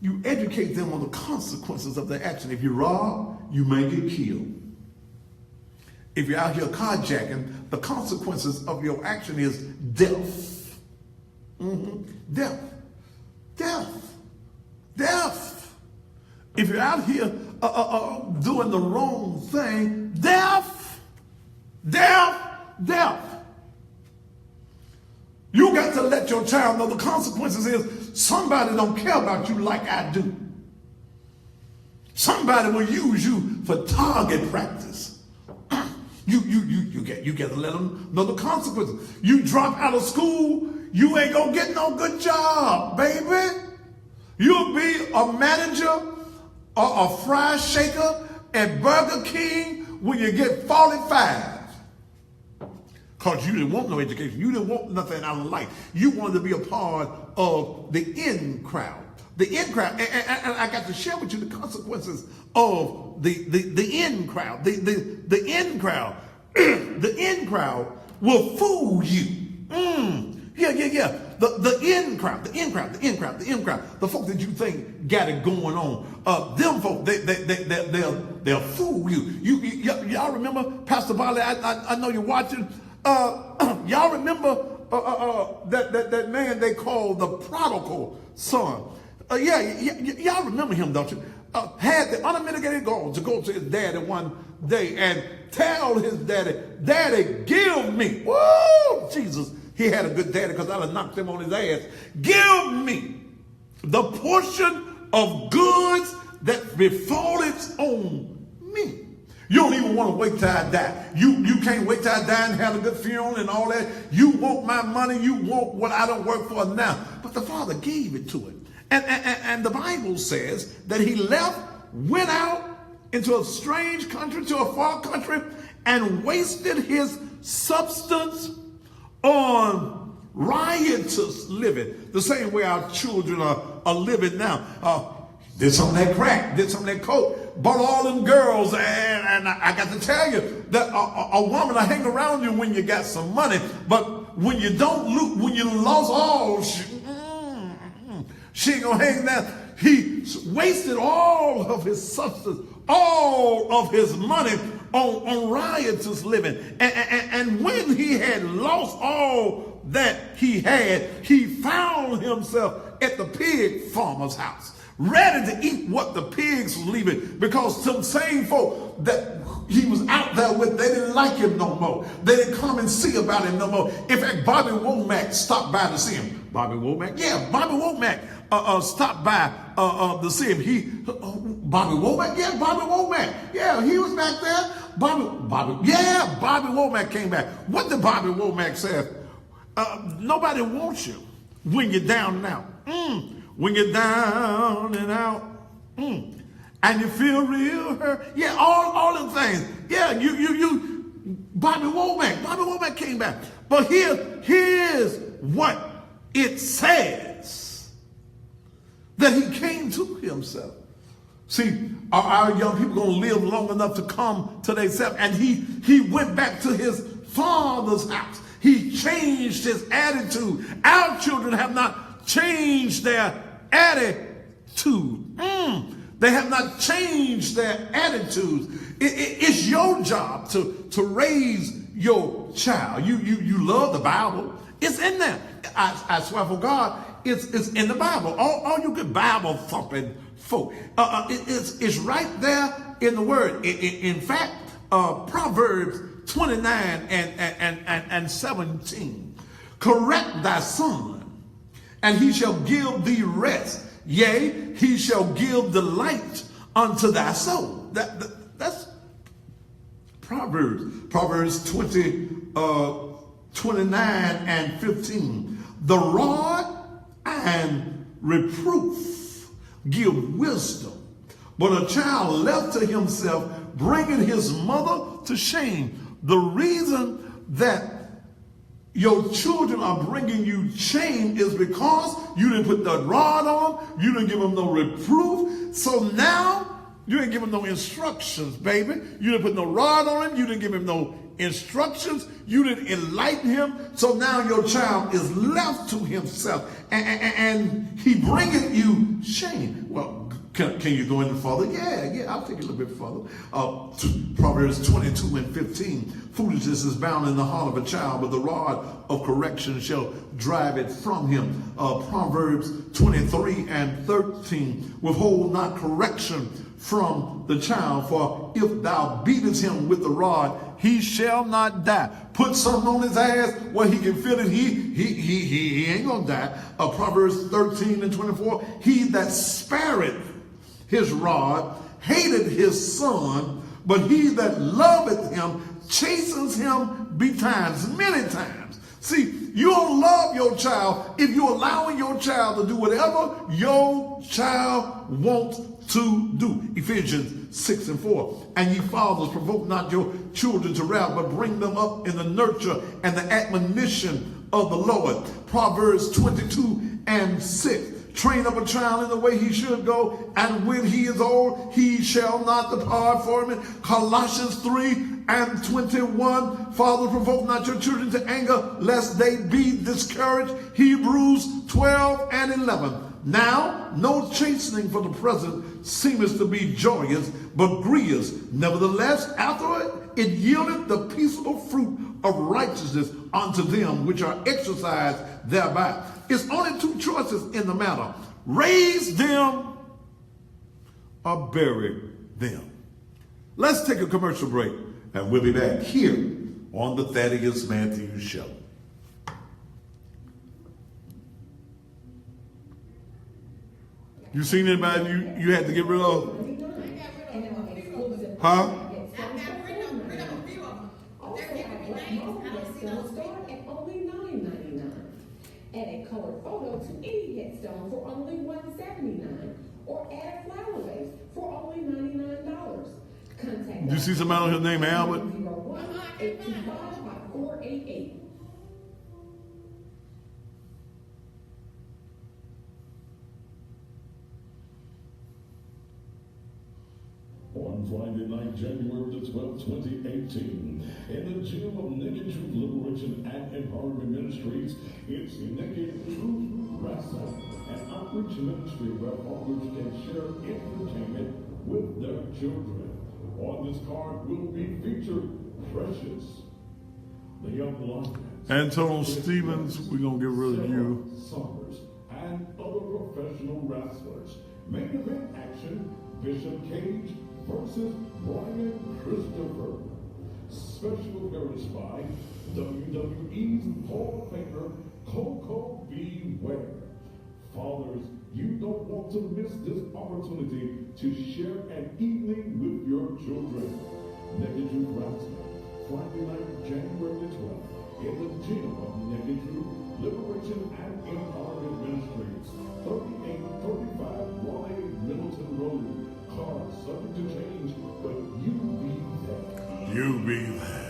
You educate them on the consequences of their action. If you rob, you may get killed. If you're out here carjacking, the consequences of your action is death. Death. If you're out here doing the wrong thing, death. You got to let your child know the consequences is somebody don't care about you like I do. Somebody will use you for target practice. You got to let them know the consequences. You drop out of school, you ain't gonna get no good job, baby. You'll be a manager or a fry shaker at Burger King when you get 45. Because you didn't want no education. You didn't want nothing out of life. You wanted to be a part of the in crowd. The in crowd. And I got to share with you the consequences of the in crowd. The in crowd. The in crowd will fool you. Yeah. The in crowd. The folk that you think got it going on. Them folk, they'll fool you. Y'all remember Pastor Barley? I know you're watching. Y'all remember that man they called the prodigal son? Y'all remember him, don't you? Had the unmitigated gall to go to his daddy one day and tell his daddy, give me. Woo, Jesus, he had a good daddy because I'd have knocked him on his ass. Give me the portion of goods that befalleth on me. You don't even want to wait till I die. You can't wait till I die and have a good funeral and all that. You want my money. You want what I don't work for now. But the Father gave it to him. And the Bible says that he went out into a strange country, to a far country, and wasted his substance on riotous living. The same way our children are living now. Did some of that crack, did some of that coke, bought all them girls, and I got to tell you that a woman will hang around you when you got some money, but when you don't when you lost all, she ain't gonna hang there. He wasted all of his substance, all of his money on riotous living, and when he had lost all that he had, he found himself at the pig farmer's house, ready to eat what the pigs was leaving, because some same folk that he was out there with, they didn't like him no more. They didn't come and see about him no more. In fact, Bobby Womack stopped by to see him. Bobby Womack stopped by to see him. Bobby Womack, yeah, he was back there. Bobby Womack came back. What did Bobby Womack say? Nobody wants you when you're down and out. When you're down and out, and you feel real hurt. Yeah, all them things. Yeah, Bobby Womack came back. But here's what it says, that he came to himself. See, are our young people going to live long enough to come to themselves? And he went back to his father's house. He changed his attitude. Our children have not changed their attitude. They have not changed their attitudes. It's your job to raise your child. You love the Bible. It's in there. I swear for God, it's in the Bible. All you good Bible thumping folk. It's right there in the Word. In fact, Proverbs 29 and 17. Correct thy son, and he shall give thee rest. Yea, he shall give delight unto thy soul. That's Proverbs 29 and 15. The rod and reproof give wisdom, but a child left to himself, bringing his mother to shame. The reason that your children are bringing you shame is because you didn't put the rod on them, you didn't give them no reproof. So now you didn't give him no instructions, baby. You didn't put no rod on him. You didn't give him no instructions. You didn't enlighten him. So now your child is left to himself. And he bringeth you shame. Well, can you go any further? Yeah, I'll take it a little bit further. Proverbs 22:15. Foolishness is bound in the heart of a child, but the rod of correction shall drive it from him. Proverbs 23:13. Withhold not correction from the child, for if thou beatest him with the rod, he shall not die. Put something on his ass where he can feel it. He ain't gonna die. Proverbs 13:24. He that spareth his rod hated his son, but he that loveth him chastens him betimes, many times. See, you don't love your child if you're allowing your child to do whatever your child wants to do. Ephesians 6:4. And ye fathers, provoke not your children to wrath, but bring them up in the nurture and the admonition of the Lord. Proverbs 22:6. Train up a child in the way he should go, and when he is old, he shall not depart from it. Colossians 3:21. Fathers, provoke not your children to anger, lest they be discouraged. Hebrews 12:11. Now, no chastening for the present seemeth to be joyous, but grievous. Nevertheless, after it yieldeth the peaceable fruit of righteousness unto them which are exercised thereby. It's only two choices in the matter: raise them or bury them. Let's take a commercial break, and we'll be back here on the Thaddeus Matthews Show. You seen anybody you had to get rid of? Huh?
Add a colored photo to any headstone for only $179, or add a flower vase for only $99. Contact.
You see somebody on here named Albert?
825-488.
On Friday night, January the 12th, 2018, in the gym of Naked Truth Liberation and Empowerment Ministries, it's Naked Truth Wrestling, an outreach ministry where fathers can share entertainment with their children. On this card will be featured Precious, the Young Lions,
Antonio Stevens, we're going to get rid of you.
Summers, and other professional wrestlers. Main event action, Bishop Cage versus Brian Christopher. Special appearance by WWE's Hall of Famer Coco Beware. Fathers, you don't want to miss this opportunity to share an evening with your children. Naked Truth Wrestling, Friday night, January the 12th, in the gym of Naked Truth Liberation and Empowerment Ministries, 3835 Raleigh Middleton Road. Cars subject to change, but you be there.
You be there.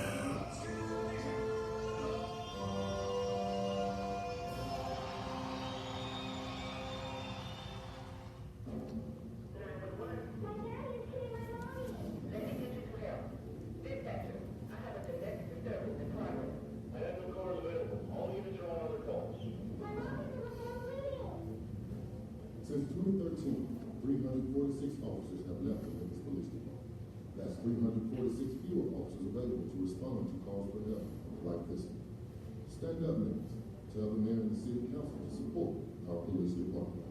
Since 2013, 346 officers have left the Memphis Police Department. That's 346 fewer officers available to respond to calls for help like this one. Stand up, Memphis. Tell the mayor and the city council to support our police department.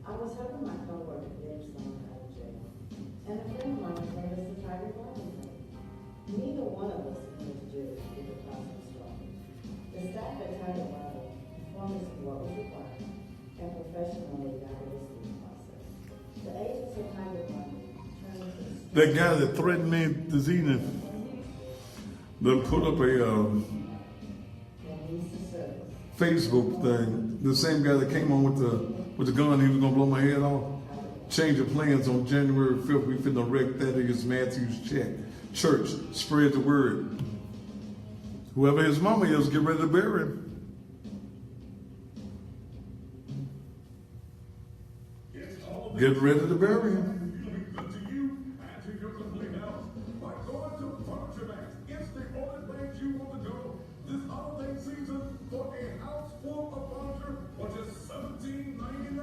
I was helping my coworker get someone out of jail, and a friend of mine told us to try reviving him. Neither one of us went to jail to get the process started. The staff at Tiger Bible performed what was required and professionally guided us through the process. The agents at Tiger Bible turned to the
That guy that threatened me this evening, they put up a Facebook thing. The same guy that came on with the gun, he was gonna blow my head off. Change of plans on January 5th. We finna wreck Thaddeus Matthews church. Spread the word. Whoever his mama is, get ready to bury him. Get ready to bury him.
Good to you and to your complete health. By going to Furniture Max, it's the only place you want to go this holiday season for a house full of furniture for just $17.99.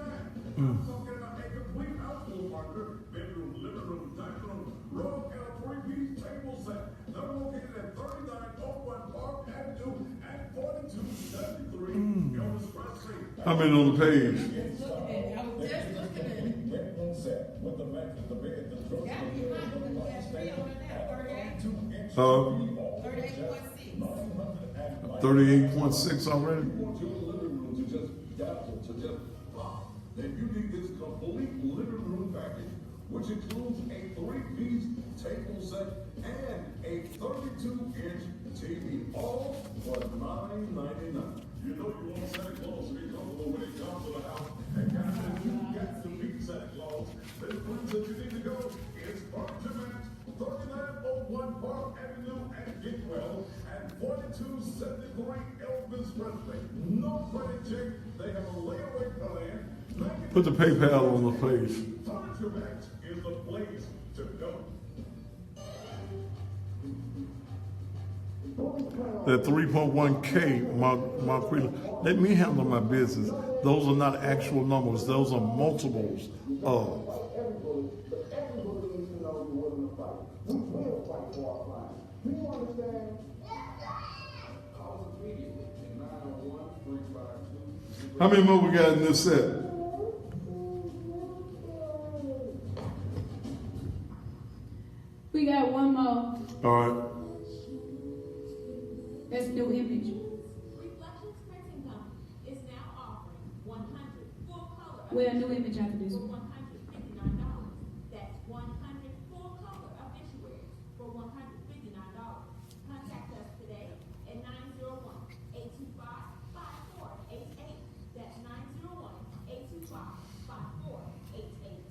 I'm talking about a complete house full of furniture, bedroom, living room, dining room, rug, and a three-piece table set. They're located at 3901 Park Avenue and 4273 Elvis Presley.
I'm in on the page.
Set with the mattress, the bed, the dresser, the
Uh, 38.6 already.
You want your living room to just dazzle, to just pop. Then you need this complete living room package, which includes a three-piece table set and a 32-inch TV, all for $9.99. You know you want Santa Claus to be comfortable when it comes to the house, and guys, if you got to meet Santa Claus, this place that you need to go is Furniture Max, 3901 Park Avenue and Gitwell, and 4273 Elvis Presley. No credit check, they have a layaway plan.
Put the PayPal on the page.
Furniture Max is the place to go.
That 3.1K, Marquita, let me handle my business. Those are not actual numbers. Those are multiples of.
Everybody needs to know you're willing to fight. We will fight for our lives. Do you understand? Call us immediately at 901-352.
How many more we got in this set?
We got one more.
All right.
That's new image.
Reflections Printing Company is now offering 100 full color.
Well, new image after this
For
one.
$159. That's 100 full color obituaries for $159. Contact us today at 901-825-5488. That's 901-825-5488.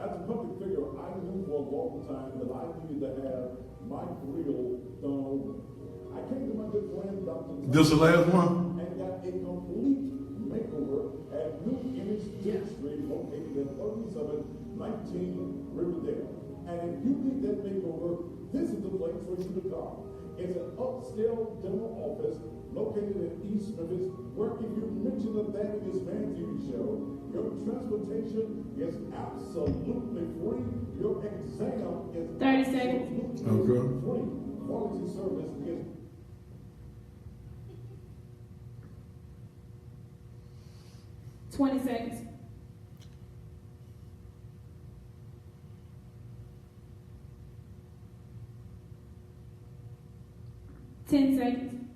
As a public figure, I knew for a long time that I needed to have my grill done over. I came to my good friend, Dr.
This the last one?
and got a complete makeover at New Image Dentistry located at 3719 Riverdale. And if you need that makeover, this is the place for you to come. It's an upscale dental office located in East Memphis, where if you mention the Thaddeus Matthews show, your transportation is absolutely free. Your exam is
30 seconds.
absolutely
Okay.
free. Quality service is
20 seconds. Ten seconds.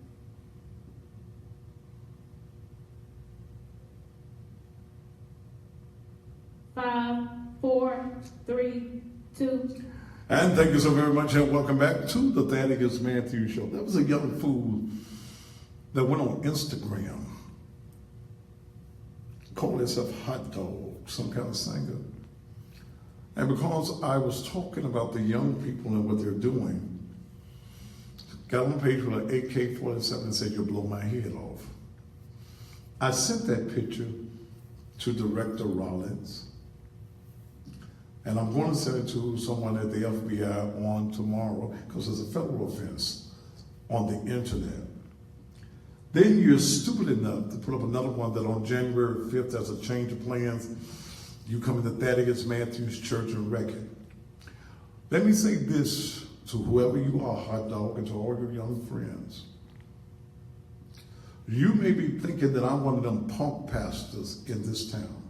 5, 4, 3, 2.
And thank you so very much, and welcome back to the Thaddeus Matthews Show. That was a young fool that went on Instagram, called himself Hot Dog, some kind of singer. And because I was talking about the young people and what they're doing, got on the page with an AK-47 and said, "You'll blow my head off." I sent that picture to Director Rollins, and I'm going to send it to someone at the FBI on tomorrow because it's a federal offense on the internet. Then you're stupid enough to put up another one that on January 5th, there's a change of plans. You come into Thaddeus Matthews Church and wreck it. Let me say this to whoever you are, Hot Dog, and to all your young friends. You may be thinking that I'm one of them punk pastors in this town.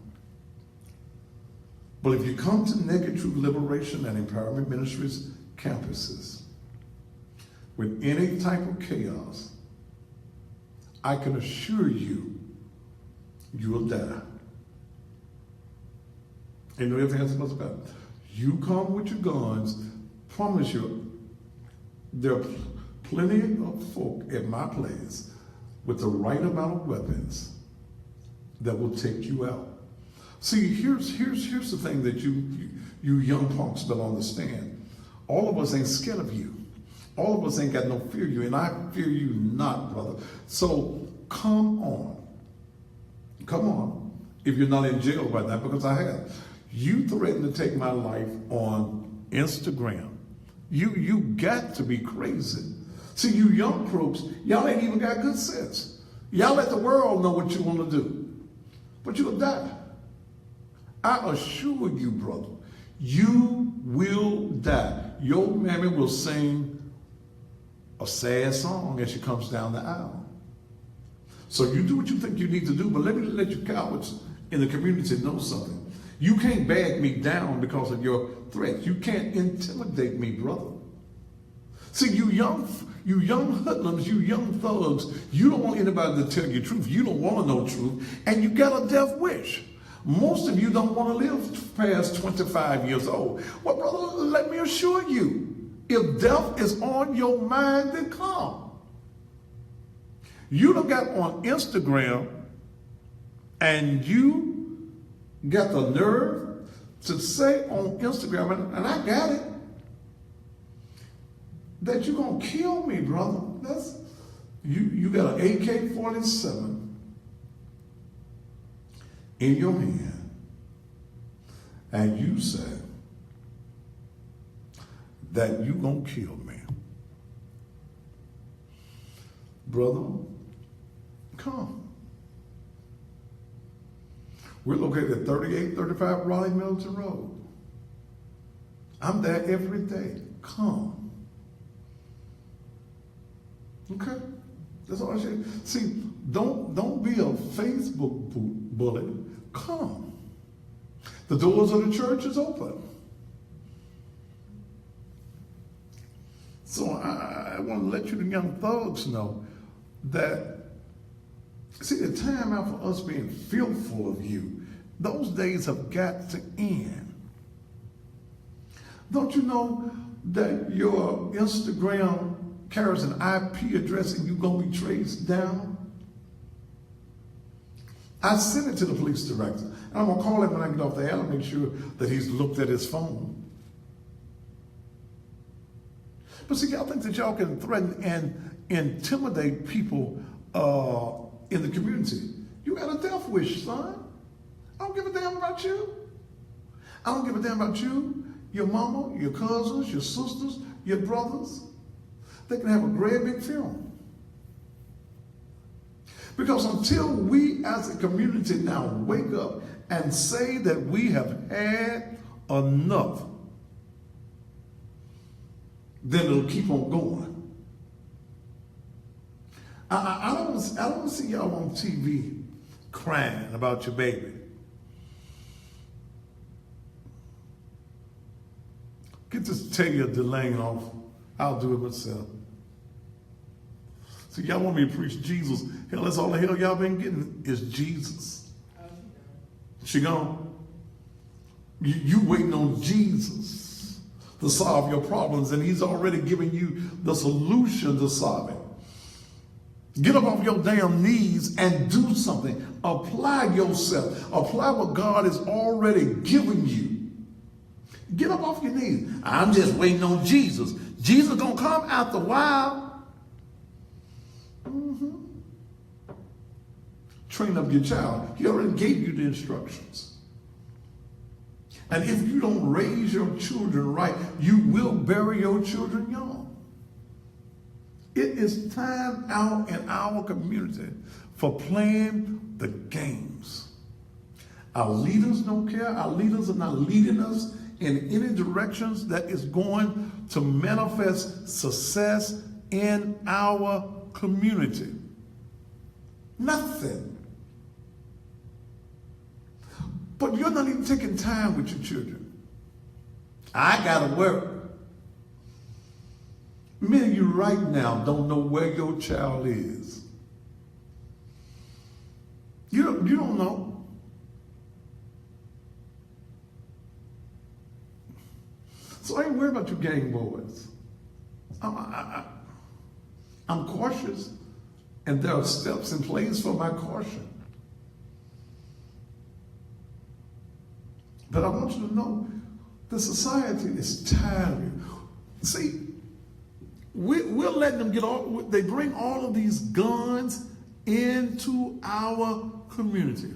But if you come to Naked Truth Liberation and Empowerment Ministries campuses with any type of chaos, I can assure you you will die. Ain't no ifs, ands, or buts about it. You come with your guns, promise you, there are plenty of folk at my place with the right amount of weapons that will take you out. See, here's the thing that you young punks don't understand. All of us ain't scared of you. All of us ain't got no fear of you, and I fear you not, brother. So come on. Come on. If you're not in jail right now, because I have. You threatened to take my life on Instagram. You got to be crazy. See, you young crooks, y'all ain't even got good sense. Y'all let the world know what you want to do. But you'll die. I assure you, brother, you will die. Your mammy will sing a sad song as she comes down the aisle. So you do what you think you need to do, but let me let you cowards in the community know something. You can't bag me down because of your threats. You can't intimidate me, brother. See, you young hoodlums, you young thugs, you don't want anybody to tell you the truth. You don't want to know truth, and you got a death wish. Most of you don't want to live past 25 years old. Well, brother, let me assure you, if death is on your mind, then come. You done got on Instagram and you got the nerve to say on Instagram, and I got it, that you're going to kill me, brother. That's you got an AK-47 in your hand, and you said that you're going to kill me. Brother, come. We're located at 3835 Raleigh Milton Road. I'm there every day. Come. Okay? That's all I say. See, don't be a Facebook bully. Come. The doors of the church is open. So I want to let you the young thugs know that, see, the time out for us being fearful of you, those days have got to end. Don't you know that your Instagram carries an IP address and you're going to be traced down? I sent it to the police director, and I'm going to call him when I get off the air to make sure that he's looked at his phone. But see, y'all think that y'all can threaten and intimidate people in the community. You got a death wish, son. I don't give a damn about you. I don't give a damn about you, your mama, your cousins, your sisters, your brothers. They can have a great big funeral. Because until we as a community now wake up and say that we have had enough, then it'll keep on going. I don't see y'all on TV crying about your baby. Get this Taya Delane off. I'll do it myself. See, y'all want me to preach Jesus. Hell, that's all the hell y'all been getting is Jesus. She gone? You waiting on Jesus to solve your problems, and he's already given you the solution to solve it. Get up off your damn knees and do something. Apply yourself. Apply what God has already given you. Get up off your knees. I'm just waiting on Jesus. Jesus gonna come after a while. Train up your child. He already gave you the instructions. And if you don't raise your children right, you will bury your children young. It is time out in our community for playing the games. Our leaders don't care. Our leaders are not leading us in any directions that is going to manifest success in our community. Nothing. But you're not even taking time with your children. I gotta work. Many of you right now don't know where your child is. You don't know. So I ain't worried about you gang boys. I'm cautious, and there are steps in place for my caution. But I want you to know the society is tired of you. See, we're letting them get all, they bring all of these guns into our community.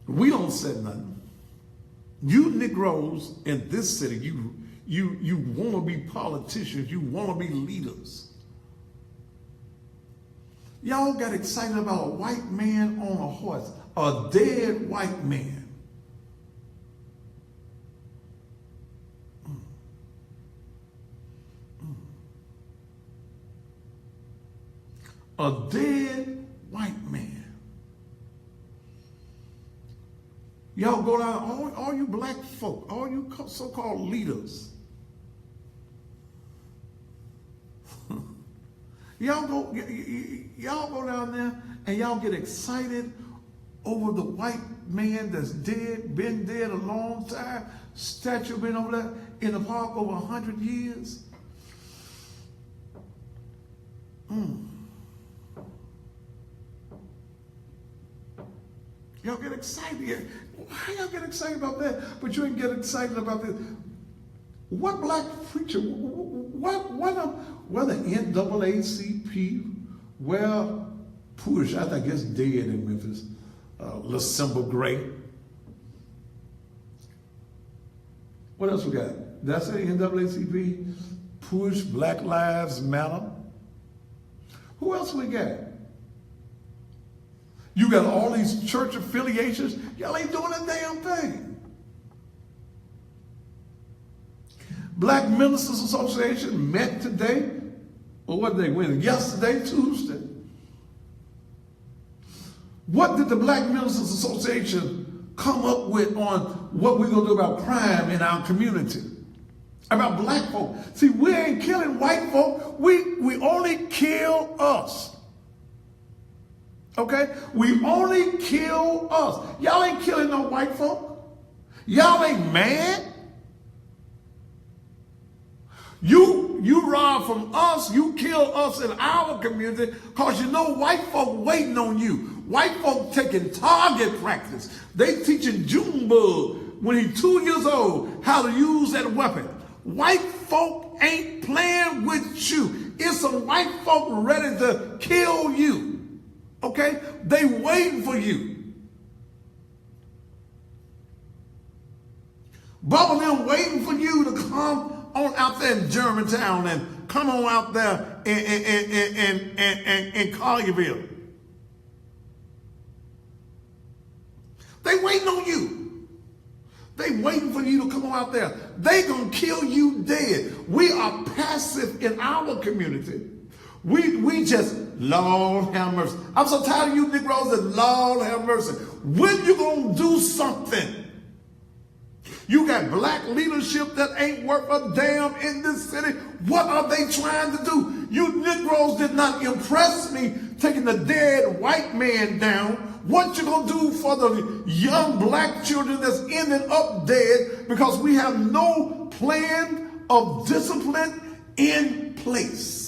We don't say nothing. You Negroes in this city, you want to be politicians, you want to be leaders. Y'all got excited about a white man on a horse, a dead white man. A dead white man. Y'all go down, all you black folk, all you so-called leaders. Y'all go down there and y'all get excited over the white man that's dead, been dead a long time, statue been over there in the park over 100 years. Y'all get excited. Why y'all get excited about that? But you ain't get excited about this. What black preacher, whether NAACP, well, Push, I think it's dead in Memphis, LaSimba Gray. What else we got? That's it, NAACP, Push, Black Lives Matter. Who else we got? You got all these church affiliations. Y'all ain't doing a damn thing. Black Ministers Association met today, or what they went yesterday, Tuesday. What did the Black Ministers Association come up with on what we're going to do about crime in our community? About black folk. See, we ain't killing white folk. We only kill us. Okay? We only kill us. Y'all ain't killing no white folk. Y'all ain't mad. You rob from us, you kill us in our community, because you know white folk waiting on you. White folk taking target practice. They teaching Junebug when he's 2 years old how to use that weapon. White folk ain't playing with you. It's some white folk ready to kill you. Okay? They waiting for you. Bubba them waiting for you to come on out there in Germantown and come on out there in Collierville. They waiting on you. They waiting for you to come on out there. They gonna kill you dead. We are passive in our community. We just, Lord have mercy. I'm so tired of you Negroes that Lord have mercy. When you gonna do something? You got black leadership that ain't worth a damn in this city. What are they trying to do? You Negroes did not impress me taking the dead white man down. What you gonna do for the young black children that's ended up dead because we have no plan of discipline in place?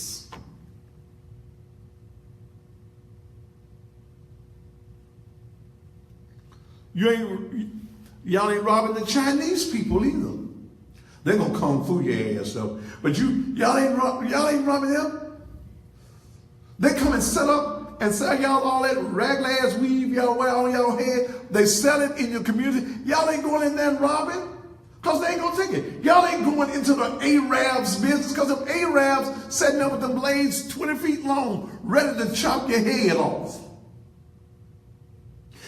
Y'all ain't robbing the Chinese people either. They're gonna kung fu your ass though. But y'all ain't robbing them. They come and set up and sell y'all all that raglan ass weave y'all wear on y'all head. They sell it in your community. Y'all ain't going in there and robbing, because they ain't gonna take it. Y'all ain't going into the Arabs business, because them Arabs sitting there with them blades 20 feet long, ready to chop your head off.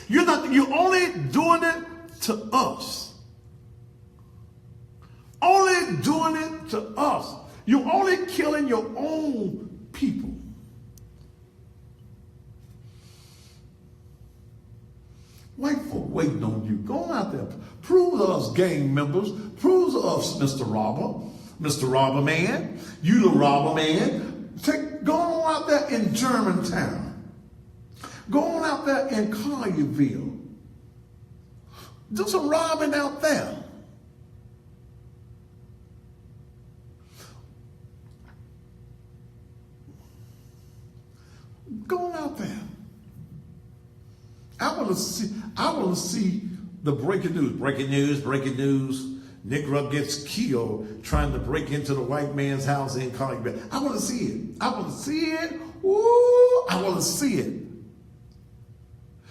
You're only doing it to us. Only doing it to us. You're only killing your own people. White folk waiting on you. Go out there. Prove to us gang members. Prove to us Mr. Robber. Mr. Robber Man. You the robber man. Go on in Germantown. Go on out there in Collierville. Do some robbing out there. Go on out there. I want to see the breaking news. Breaking news. Negro gets killed trying to break into the white man's house in Collierville. I want to see it. I want to see it. Ooh, I want to see it.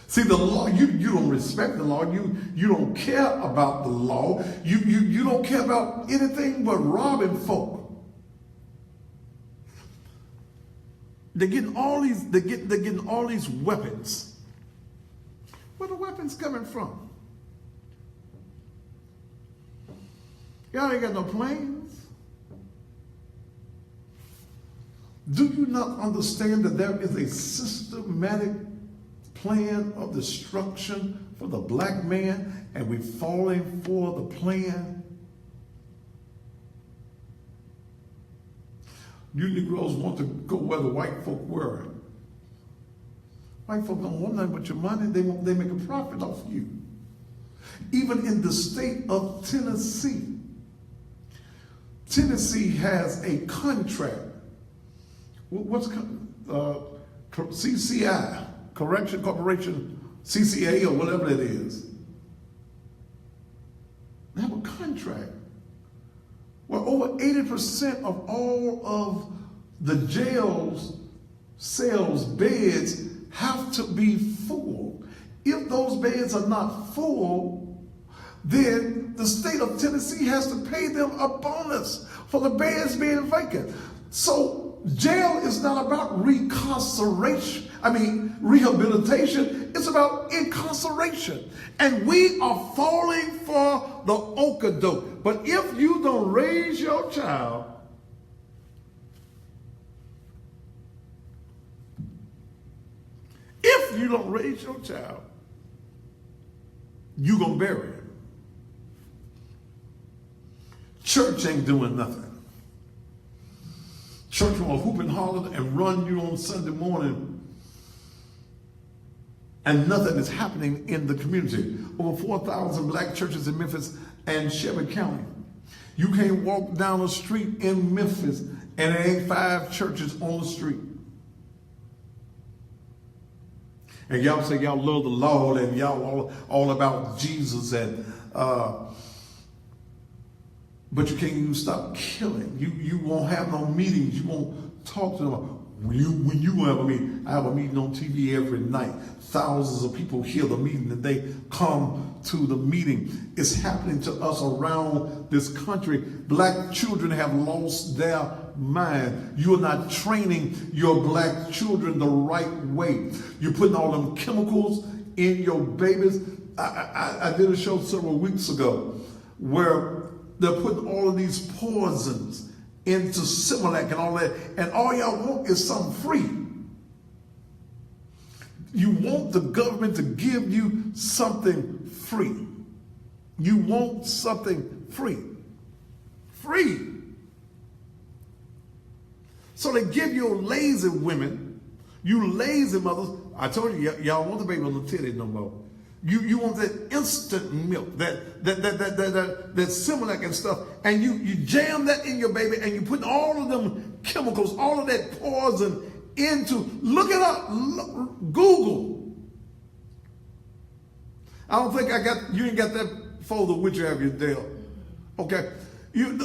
See, the law, you don't respect the law. You don't care about the law. You don't care about anything but robbing folk. They're getting all these weapons. Where the weapons coming from? Y'all ain't got no planes. Do you not understand that there is a systematic plan of destruction for the black man, and we're falling for the plan? You Negroes want to go where the white folk were. White folk don't want nothing but your money. They make a profit off you. Even in the state of Tennessee, Tennessee has a contract. What's CCI, Correction Corporation, CCA, or whatever it is. They have a contract where over 80% of all of the jail's cells, beds, have to be full. If those beds are not full, then the state of Tennessee has to pay them a bonus for the beds being vacant. So jail is not about rehabilitation. It's about incarceration. And we are falling for the okadoke. But if you don't raise your child, you're going to bury him. Church ain't doing nothing. Church will hoop and holler and run you on Sunday morning, and nothing is happening in the community. Over 4,000 black churches in Memphis and Shelby County. You can't walk down the street in Memphis and there ain't 5 churches on the street. And y'all say y'all love the Lord and y'all all about Jesus, and but you can't even stop killing. You won't have no meetings. You won't talk to them. When you have a meeting, I have a meeting on TV every night. Thousands of people hear the meeting and they come to the meeting. It's happening to us around this country. Black children have lost their mind. You're not training your black children the right way. You're putting all them chemicals in your babies. I did a show several weeks ago where they're putting all of these poisons into Similac and all that, and all y'all want is something free. You want the government to give you something free. You want something free. Free. So they give you lazy women, you lazy mothers. I told you, y'all want the baby on the titty no more. You want that instant milk, that Similac and stuff, and you jam that in your baby, and you put all of them chemicals, all of that poison into. Look it up, Google. I don't think you ain't got that folder with you, have you, Dale? Okay, you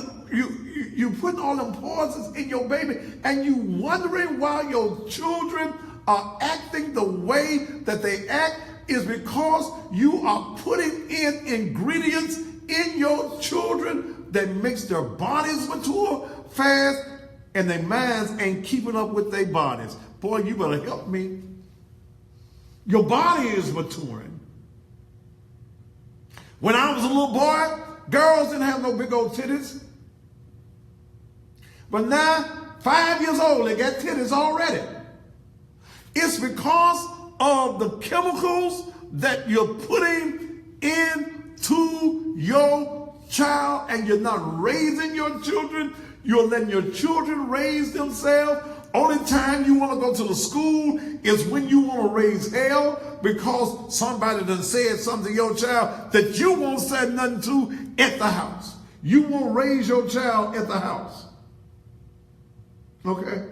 putting all them poisons in your baby, and you wondering why your children are acting the way that they act. Is because you are putting in ingredients in your children that makes their bodies mature fast, and their minds ain't keeping up with their bodies. Boy, you better help me. Your body is maturing. When I was a little boy, girls didn't have no big old titties. But now, 5 years old, they got titties already. It's because of the chemicals that you're putting into your child, and you're not raising your children. You're letting your children raise themselves Only time you want to go to the school is when you want to raise hell because somebody done said something to your child that you won't say nothing to at the house. You won't raise your child at the house. Okay?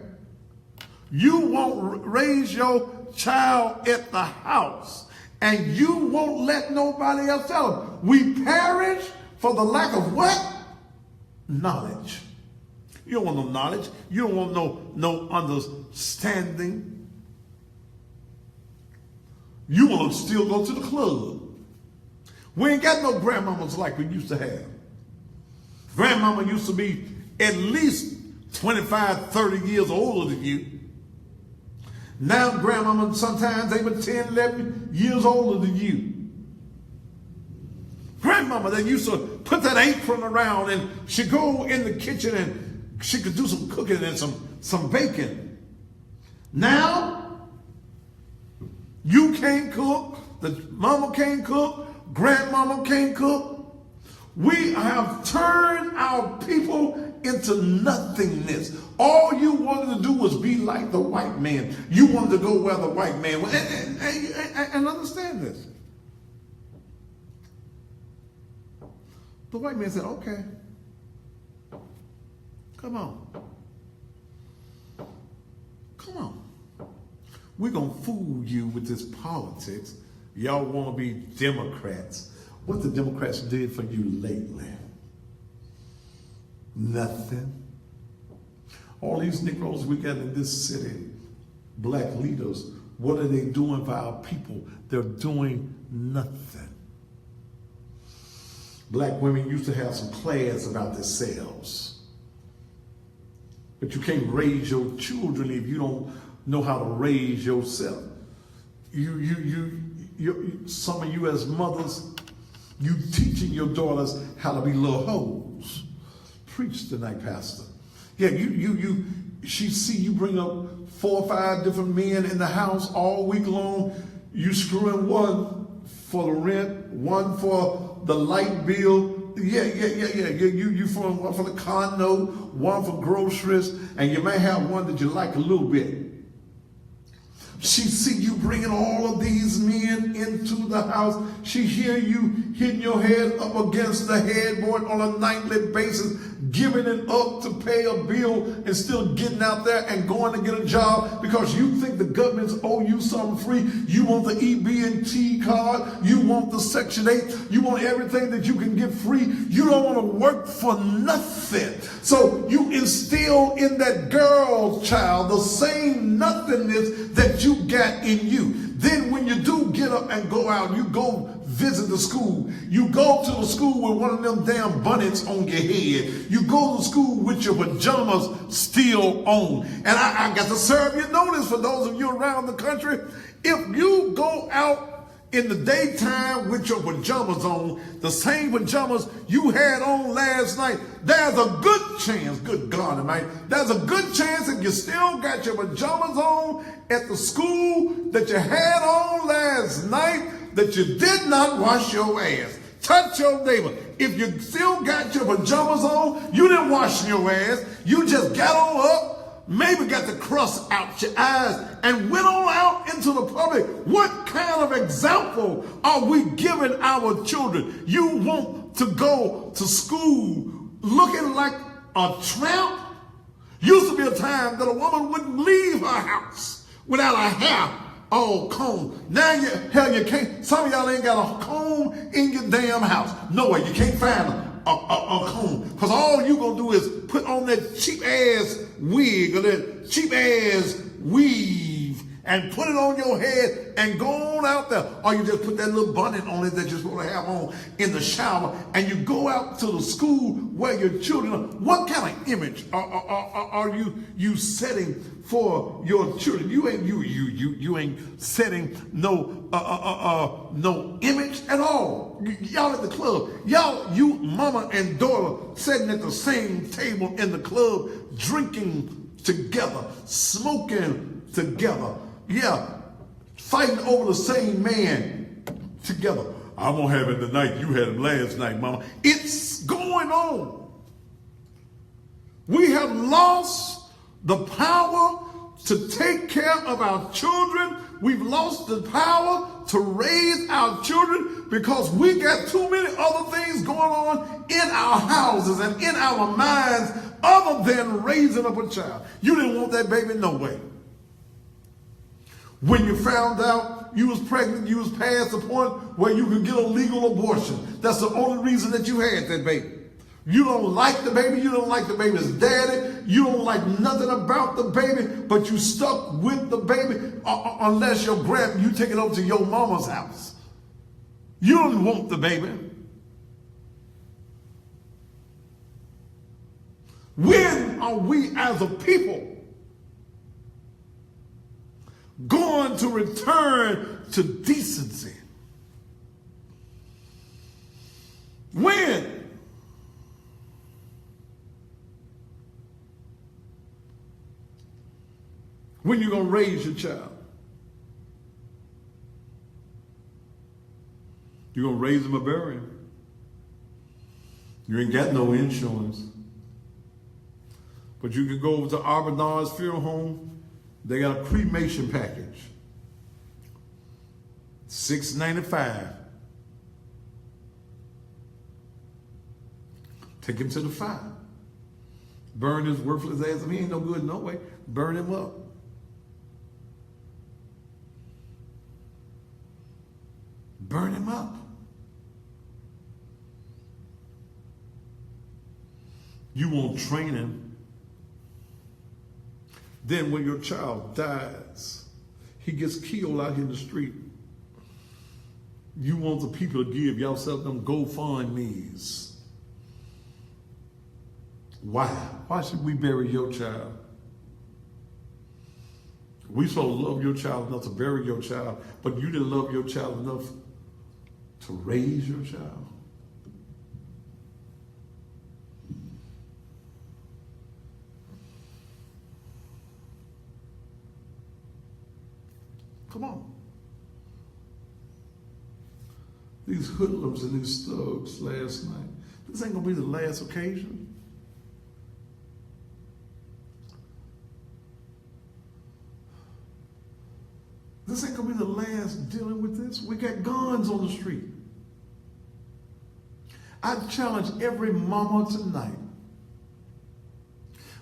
You won't raise your child at the house. And you won't let nobody else tell them. We perish for the lack of what? Knowledge. You don't want no knowledge. You don't want no understanding. You want to still go to the club. We ain't got no grandmamas like we used to have. Grandmama used to be at least 25, 30 years older than you. Now grandmama sometimes even 10, 11 years older than you. Grandmama that used to put that apron around and she'd go in the kitchen and she could do some cooking and some baking. Now, you can't cook, the mama can't cook, grandmama can't cook. We have turned our people into nothingness. All you wanted to do was be like the white man. You wanted to go where the white man went. And understand this. The white man said, okay, come on. Come on. We're going to fool you with this politics. Y'all want to be Democrats. What the Democrats did for you lately? Nothing. All these Negroes we got in this city, black leaders, what are they doing for our people? They're doing nothing. Black women used to have some class about themselves. But you can't raise your children if you don't know how to raise yourself. Some of you as mothers, you teaching your daughters how to be little hoes. Preach tonight, Pastor. Yeah, she see you bring up 4 or 5 different men in the house all week long. You screwing one for the rent, one for the light bill. Yeah. You for one for the condo, one for groceries, and you may have one that you like a little bit. She see you bringing all of these men into the house. She hear you hitting your head up against the headboard on a nightly basis, giving it up to pay a bill and still getting out there and going to get a job because you think the government's owe you something free. You want the EB&T card. You want the Section 8. You want everything that you can get free. You don't want to work for nothing. So you instill in that girl child the same nothingness that you got in you. Then when you do get up and go out, you go visit the school. You go to the school with one of them damn bonnets on your head. You go to school with your pajamas still on. And I got to serve you notice for those of you around the country. If you go out in the daytime with your pajamas on, the same pajamas you had on last night, there's a good chance, good God Almighty, there's a good chance if you still got your pajamas on at the school that you had on last night, that you did not wash your ass. Touch your neighbor. If you still got your pajamas on, you didn't wash your ass. You just got on up, maybe got the crust out your eyes, and went on out into the public. What kind of example are we giving our children? You want to go to school looking like a tramp? Used to be a time that a woman wouldn't leave her house without a hair all combed. Now you can't. Some of y'all ain't got a comb in your damn house. No way, you can't find a comb, because all you gonna do is put on that cheap ass wig or that cheap ass weave and put it on your head and go on out there. Or you just put that little bonnet on it that you're supposed to have on in the shower, and you go out to the school where your children are. What kind of image are you setting for your children? You ain't setting no image at all. Y'all at the club, you mama and daughter sitting at the same table in the club, drinking together, smoking together. Yeah, fighting over the same man together. I'm gonna have it tonight. You had him last night, mama. It's going on. We have lost the power to take care of our children. We've lost the power to raise our children because we got too many other things going on in our houses and in our minds other than raising up a child. You didn't want that baby no way. When you found out you was pregnant, you was past the point where you could get a legal abortion. That's the only reason that you had that baby. You don't like the baby. You don't like the baby's daddy. You don't like nothing about the baby, but you stuck with the baby unless you take it over to your mama's house. You don't want the baby. When are we as a people going to return to decency? When? When you going to raise your child? You're going to raise him or bury him. You ain't got no insurance. But you can go over to Arbonne's funeral home. They got a cremation package. $6.95. Take him to the fire. Burn his worthless ass. If he ain't no good no way, burn him up. Burn him up. You won't train him. Then when your child dies, he gets killed out here in the street. You want the people to give yourself them GoFundMes. Why? Why should we bury your child? We so love your child enough to bury your child, but you didn't love your child enough to raise your child. Come on. These hoodlums and these thugs last night. This ain't gonna be the last occasion. This ain't gonna be the last dealing with this. We got guns on the street. I challenge every mama tonight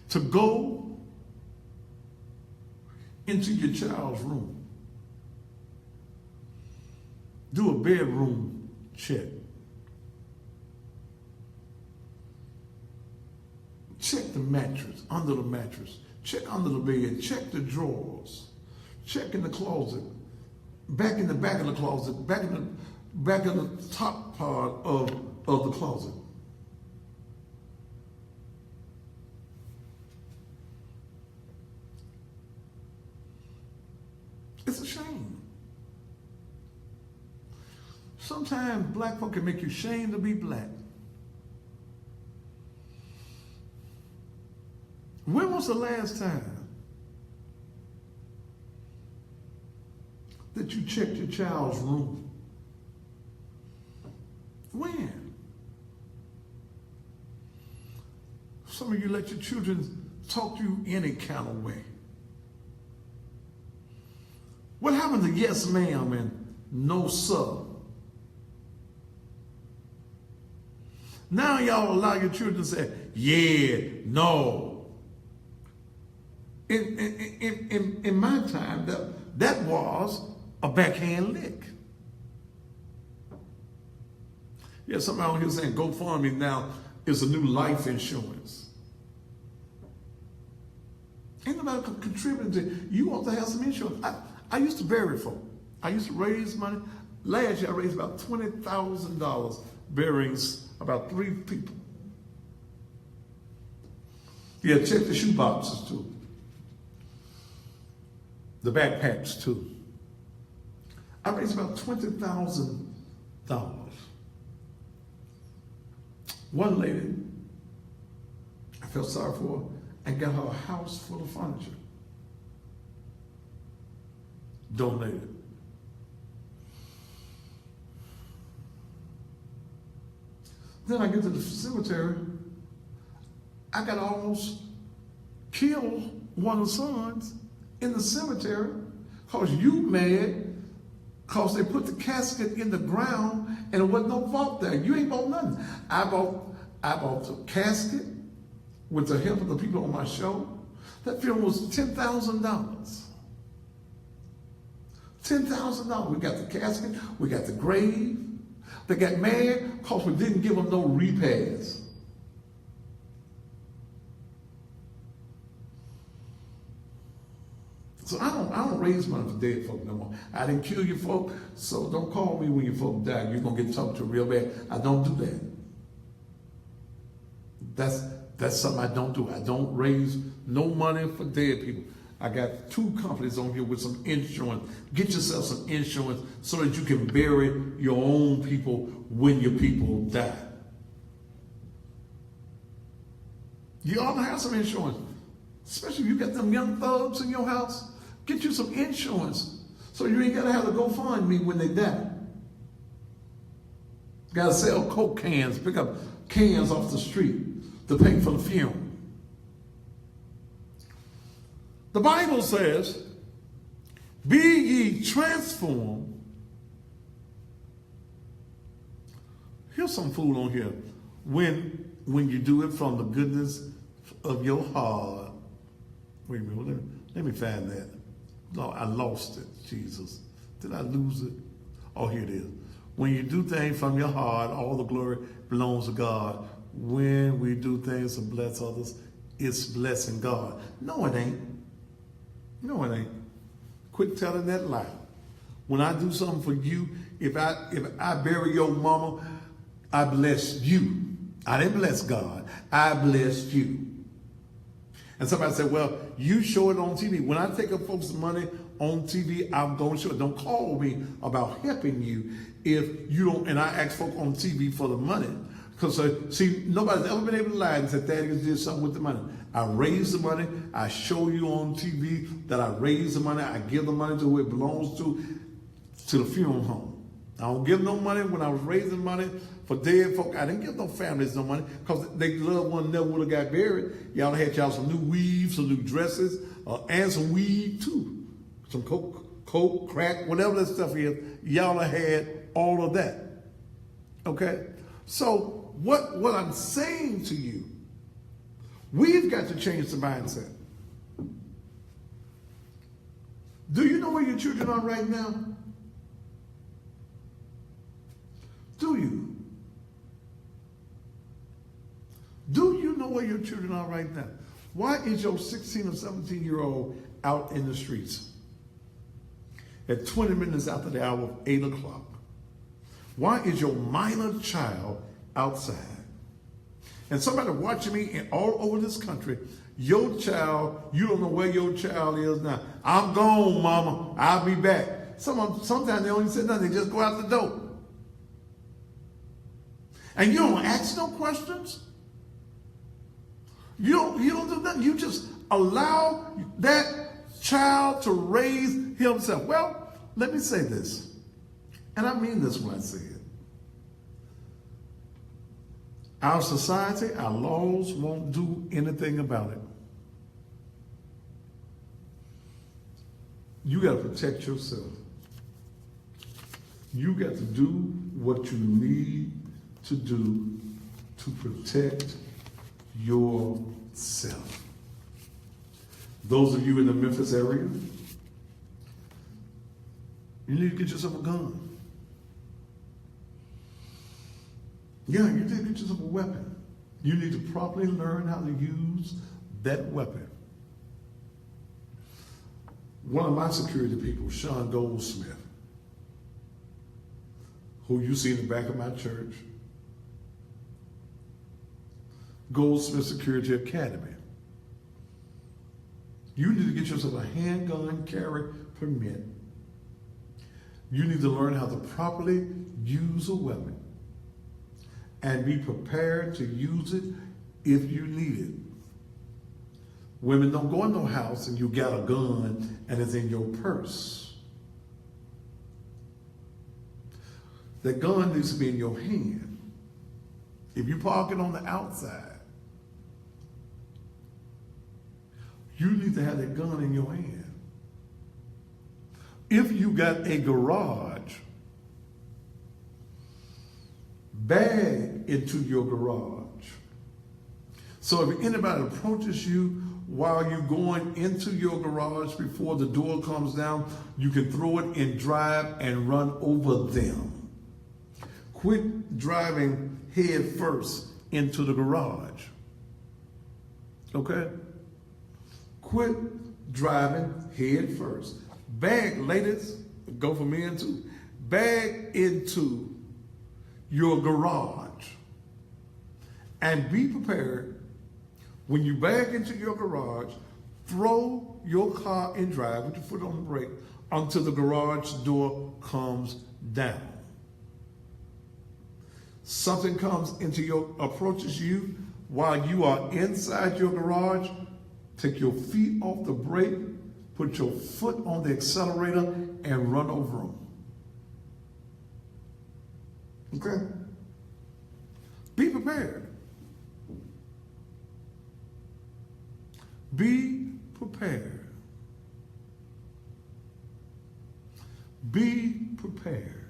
to go into your child's room. Do a bedroom check. Check the mattress, under the mattress. Check under the bed. Check the drawers. Check in the closet. Back in the back of the closet. Back in the top part of the closet. It's a shame. Sometimes black folk can make you ashamed to be black. When was the last time that you checked your child's room? When? Some of you let your children talk to you any kind of way. What happened to yes ma'am and no sir? Now y'all allow your children to say, yeah, no. In my time, that was a backhand lick. Yeah, somebody out here saying GoFundMe now is a new life insurance. Ain't nobody contributing to you want to have some insurance. I used to bury folk. I used to raise money. Last year I raised about $20,000 burying about 3 people. Yeah, check the shoe boxes too. The backpacks too. I raised about $20,000. One lady, I felt sorry for her, and got her a house full of furniture. Donated. Then I get to the cemetery. I got almost killed one of the sons in the cemetery because you mad because they put the casket in the ground and there wasn't no vault there. You ain't bought nothing. I bought the casket with the help of the people on my show. That funeral was $10,000. $10,000. We got the casket, we got the grave. They got mad because we didn't give them no repairs. So I don't raise money for dead folk no more. I didn't kill you folk, so don't call me when your folk die. You're gonna get talked to real bad. I don't do that. That's something I don't do. I don't raise no money for dead people. I got 2 companies on here with some insurance. Get yourself some insurance so that you can bury your own people when your people die. You ought to have some insurance, especially if you got them young thugs in your house. Get you some insurance so you ain't got to have to go find me when they die. Got to sell Coke cans, pick up cans off the street to pay for the funeral. The Bible says, be ye transformed. Here's some food on here. When you do it from the goodness of your heart. Wait a minute, let me find that. No, I lost it, Jesus. Did I lose it? Oh, here it is. When you do things from your heart, all the glory belongs to God. When we do things to bless others, it's blessing God. No, it ain't. No, it ain't. Quit telling that lie. When I do something for you, if I bury your mama, I bless you. I didn't bless God. I blessed you. And somebody said, well, you show it on TV. When I take up folks' money on TV, I'm going to show it. Don't call me about helping you if you don't, and I ask folk on TV for the money. Because, see, nobody's ever been able to lie and say, Thaddeus did something with the money. I raise the money. I show you on TV that I raise the money. I give the money to who it belongs to the funeral home. I don't give no money. When I was raising money for dead folk, I didn't give no families no money because their loved one never would have got buried. Y'all had y'all some new weaves, some new dresses, and some weed too. Some coke, crack, whatever that stuff is. Y'all had all of that. Okay? So what I'm saying to you, we've got to change the mindset. Do you know where your children are right now? Do you? Do you know where your children are right now? Why is your 16 or 17-year-old out in the streets at 20 minutes after the hour of 8 o'clock? Why is your minor child outside? And somebody watching me all over this country, your child, you don't know where your child is now. I'm gone, mama. I'll be back. Sometimes they don't even say nothing. They just go out the door. And you don't ask no questions. You don't do nothing. You just allow that child to raise himself. Well, let me say this, and I mean this when I say it. Our society, our laws won't do anything about it. You got to protect yourself. You got to do what you need to do to protect yourself. Those of you in the Memphis area, you need to get yourself a gun. Yeah, you need to get yourself a weapon. You need to properly learn how to use that weapon. One of my security people, Sean Goldsmith, who you see in the back of my church, Goldsmith Security Academy. You need to get yourself a handgun carry permit. You need to learn how to properly use a weapon and be prepared to use it if you need it. Women, don't go in no house and you got a gun and it's in your purse. That gun needs to be in your hand. If you park it on the outside, you need to have that gun in your hand. If you got a garage, bag into your garage. So if anybody approaches you while you're going into your garage before the door comes down, you can throw it in drive and run over them. Quit driving head first into the garage. Okay? Quit driving head first. Bag, ladies, go for men too. Bag into your garage. And be prepared when you bag into your garage, throw your car in drive with your foot on the brake until the garage door comes down. Something approaches you while you are inside your garage, take your feet off the brake, put your foot on the accelerator, and run over them. Okay? Be prepared. Be prepared. Be prepared.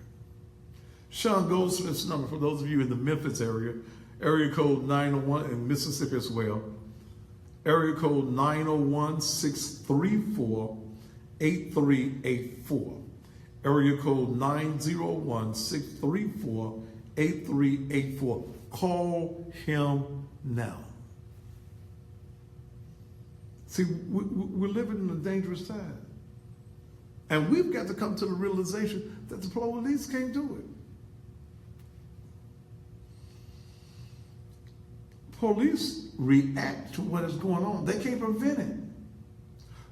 Sean Goldsmith's number, for those of you in the Memphis area code 901, in Mississippi as well, area code 901-634-8384. Area code 901-634-8384. Call him now. See, we're living in a dangerous time. And we've got to come to the realization that the police can't do it. Police react to what is going on. They can't prevent it.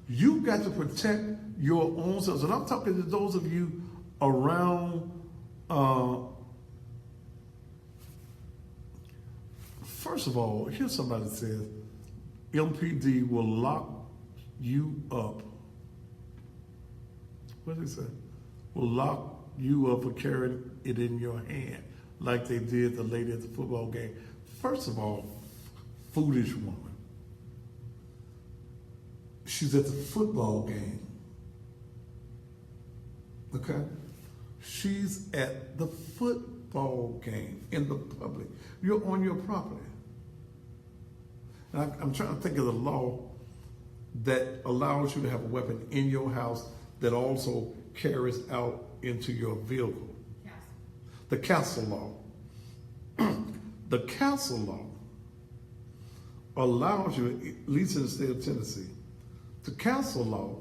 You've got to protect your own selves. And I'm talking to those of you around, first of all, here's somebody that says, MPD will lock you up. What did he say? Will lock you up for carrying it in your hand, like they did the lady at the football game. First of all, foolish woman. She's at the football game. Okay? She's at the football game in the public. You're on your property. And I'm trying to think of the law that allows you to have a weapon in your house that also carries out into your vehicle.
Yes.
The castle law. The castle law allows you, at least in the state of Tennessee, the castle law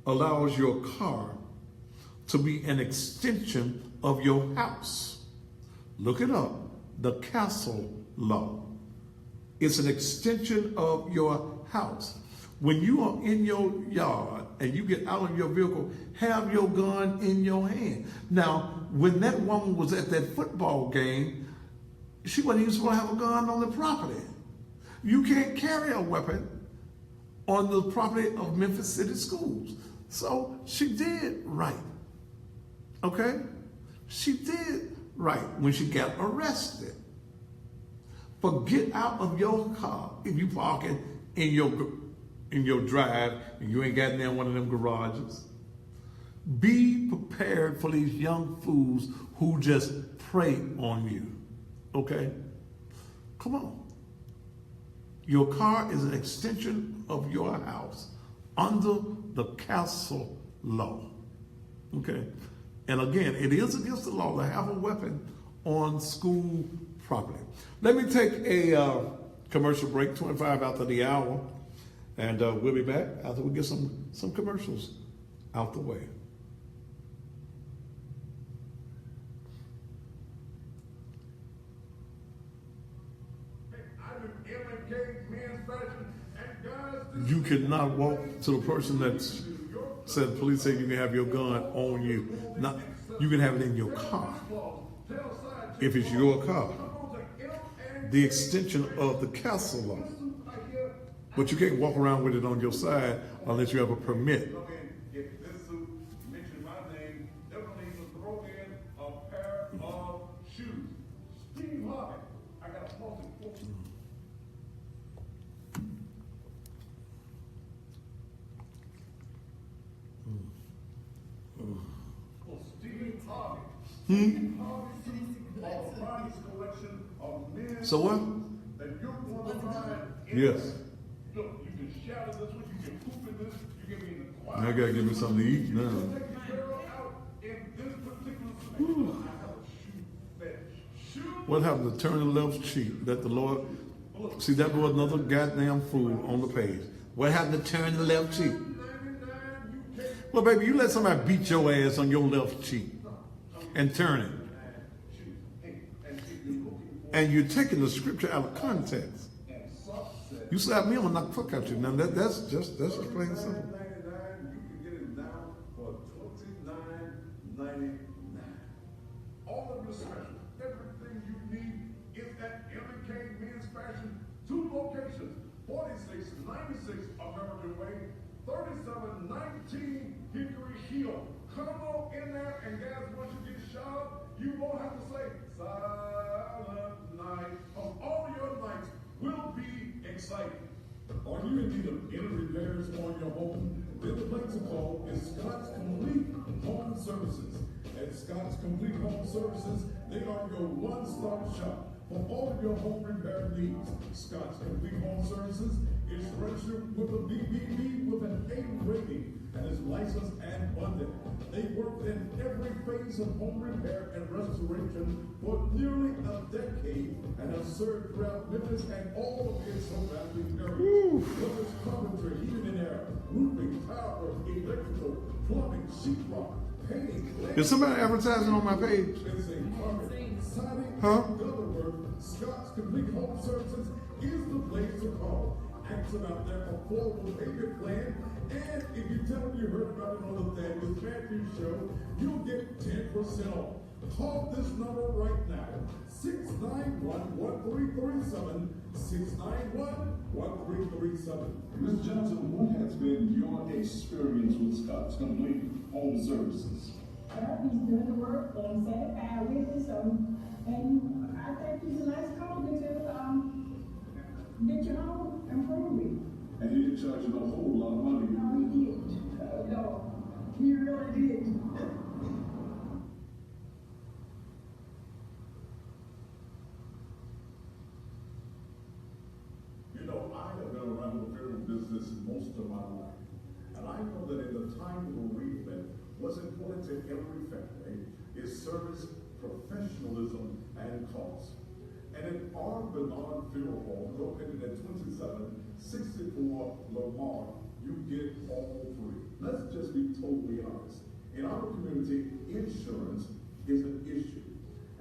allows your car to be an extension of your house. Look it up. The castle law. It's an extension of your house. When you are in your yard and you get out of your vehicle, have your gun in your hand. Now, when that woman was at that football game, she wasn't even supposed to have a gun on the property. You can't carry a weapon on the property of Memphis City Schools. So she did right. Okay? She did right when she got arrested. But get out of your car if you parking in your drive and you ain't got in one of them garages. Be prepared for these young fools who just prey on you. Okay? Come on. Your car is an extension of your house under the castle law. Okay? And again, it is against the law to have a weapon on school property. Let me take a commercial break, 25 after the hour, and we'll be back after we get some commercials out the way. You cannot walk to the person that said, police say you can have your gun on you. Not, you can have it in your car. If it's your car. The extension of the castle law. But you can't walk around with it on your side unless you have a permit.
If this suit mentioned my name, definitely need to throw in a pair of shoes. Steve Harvey, I got a pulse for you.
So what?
That you're going to find
Yes.
Look, you can shout at this one, you can poop in this, you can be in the choir.
I gotta give me something to eat now.
Take the girl out in this particular space. I have a shoe fetish.
What happened to turn the left cheek? Let the Lord see that was another goddamn fool on the page. What happened to turn the left cheek? Well, baby, you let somebody beat your ass on your left cheek and turn it. And you're taking the scripture out of context. You slap me, I'm gonna knock the fuck out you. Now that's plain and simple.
You can get it now for $29.99. All of your special, everything you need is at MK Men's Fashion. 2 locations: 4696 American Way, 3719 Hickory Hill. Come on in there, and guys, once you get shot, you won't have to say silent night. All your nights will be exciting. Are you in need of any repairs on your home? Then the place to call is Scott's Complete Home Services. At Scott's Complete Home Services, they are your one-stop shop for all of your home repair needs. Scott's Complete Home Services is registered with a BBB with an A rating and is licensed and funded. They work in every phase of home repair and restoration for nearly a decade and have served throughout Memphis and all of its surrounding areas. Whether it's carpentry, heating and air, roofing, tile work, electrical, plumbing, sheetrock, painting.
Is somebody advertising on my page? Huh?
Scott's Complete Home Services is the place to call. Ask about their affordable payment plan, and if you tell them you heard about it on the Thaddeus Matthews show, you'll get 10% off. Call this number right now, 691-1337, 691-1337.
Ms. Johnson, what has been your experience with Scott's Complete Home Services?
Well, he's doing the work and satisfied with it, so, and I think he's a nice company to, get your home improved.
And he didn't charge you a whole lot of money.
No, he didn't. No, he really didn't.
You know, I have been around the funeral business most of my life. And I know that in the time of bereavement, what's important to every family is service, professionalism, and cost. And in our Bernard Funeral Home, located at 2764 Lamar, you get all 3. Let's just be totally honest. In our community, insurance is an issue.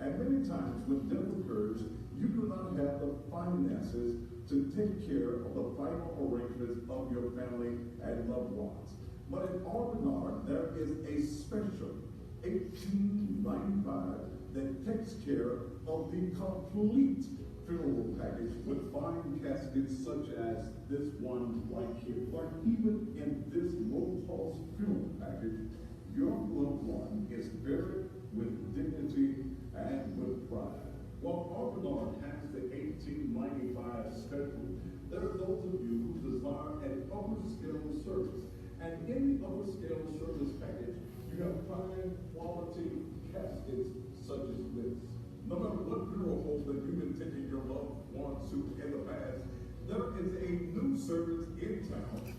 And many times when death occurs, you do not have the finances to take care of the final arrangements of your family and loved ones. But in our Bernard, there is a special $18.95 that takes care of the complete funeral package with fine caskets such as this one right here. But even in this low-cost funeral package, your loved one is buried with dignity and with pride. While our Bernard has the $18.95 special, there are those of you who desire an upper-scale service. And in the upper-scale service package, you have fine quality caskets such as this. No matter what funeral home that you've been taking your loved ones to in the past, there is a new service in town.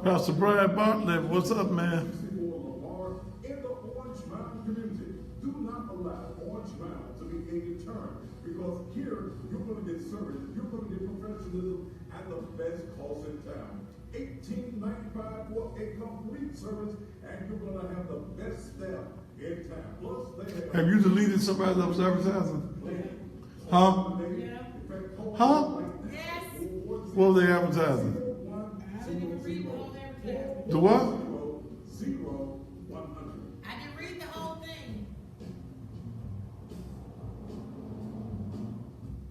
Pastor Brad Bartlett, what's up, man?
Lamar in the Orange Mountain community. Do not allow Orange Mountain to be a deterrent, because here you're going to get service, you're going to get professionalism, and the best calls in town. $18.95 for a complete service, and you're going to have the best staff in town. Plus, they
Have you deleted somebody that was advertising? Huh? Huh?
Yes.
What were they advertising? The what?
0100.
I didn't read the whole thing.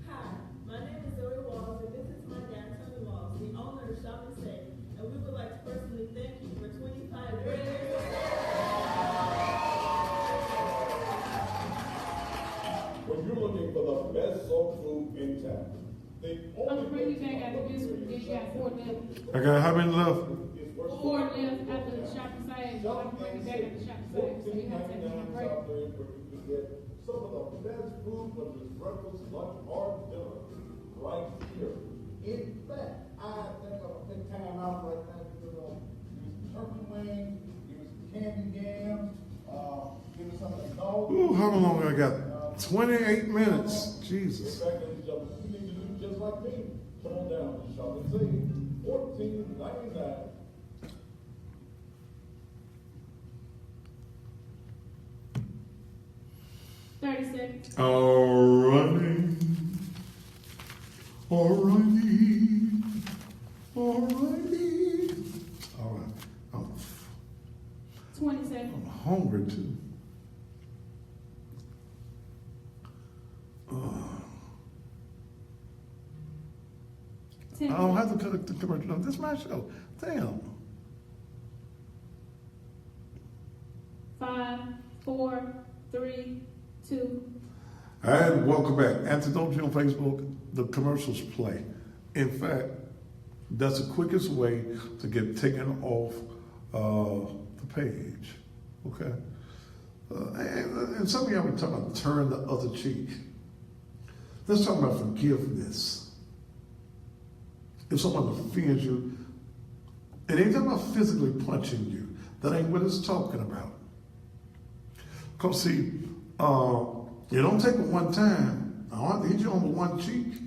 Hi, my name is Zoe Walls, and this is my dad, Tony Walls, the owner of Shop and Save, and we would like to personally thank you for 25 years.
When you're looking for the best soul food in town, the
I'm
only
gonna bring you back after this one, then you got 4 left.
I got how many left?
4 left after the shopping side. I'm bringing back at the shop site, so you have to take a break.
Out there where you can get some of the best food, whether it's breakfast, lunch, or dinner, right here. In fact, I think I'm gonna take time out right now to give some turkey wings, give me some candy yams, give me some of the dog.
Ooh, how long I got? 28 minutes. Jesus.
In fact, ladies and gentlemen, you need to do just like me. Come on down to Shop and Save, $14.99.
$30.
Alrighty. Alrighty. Alrighty. All right. I'm
20 seconds.
I'm hungry too. I
10
don't
seconds.
have to cut the commercial. No, this is my show. Damn.
5, 4, 3, 2.
And welcome back. Anthony, don't you on Facebook? The commercials play. In fact, that's the quickest way to get taken off the page. Okay? And some of y'all were talking about turn the other cheek. Let's talk about forgiveness. If someone offends you, it ain't talking about physically punching you. That ain't what it's talking about. Because see, you don't take it one time. I don't have to hit you on the one cheek.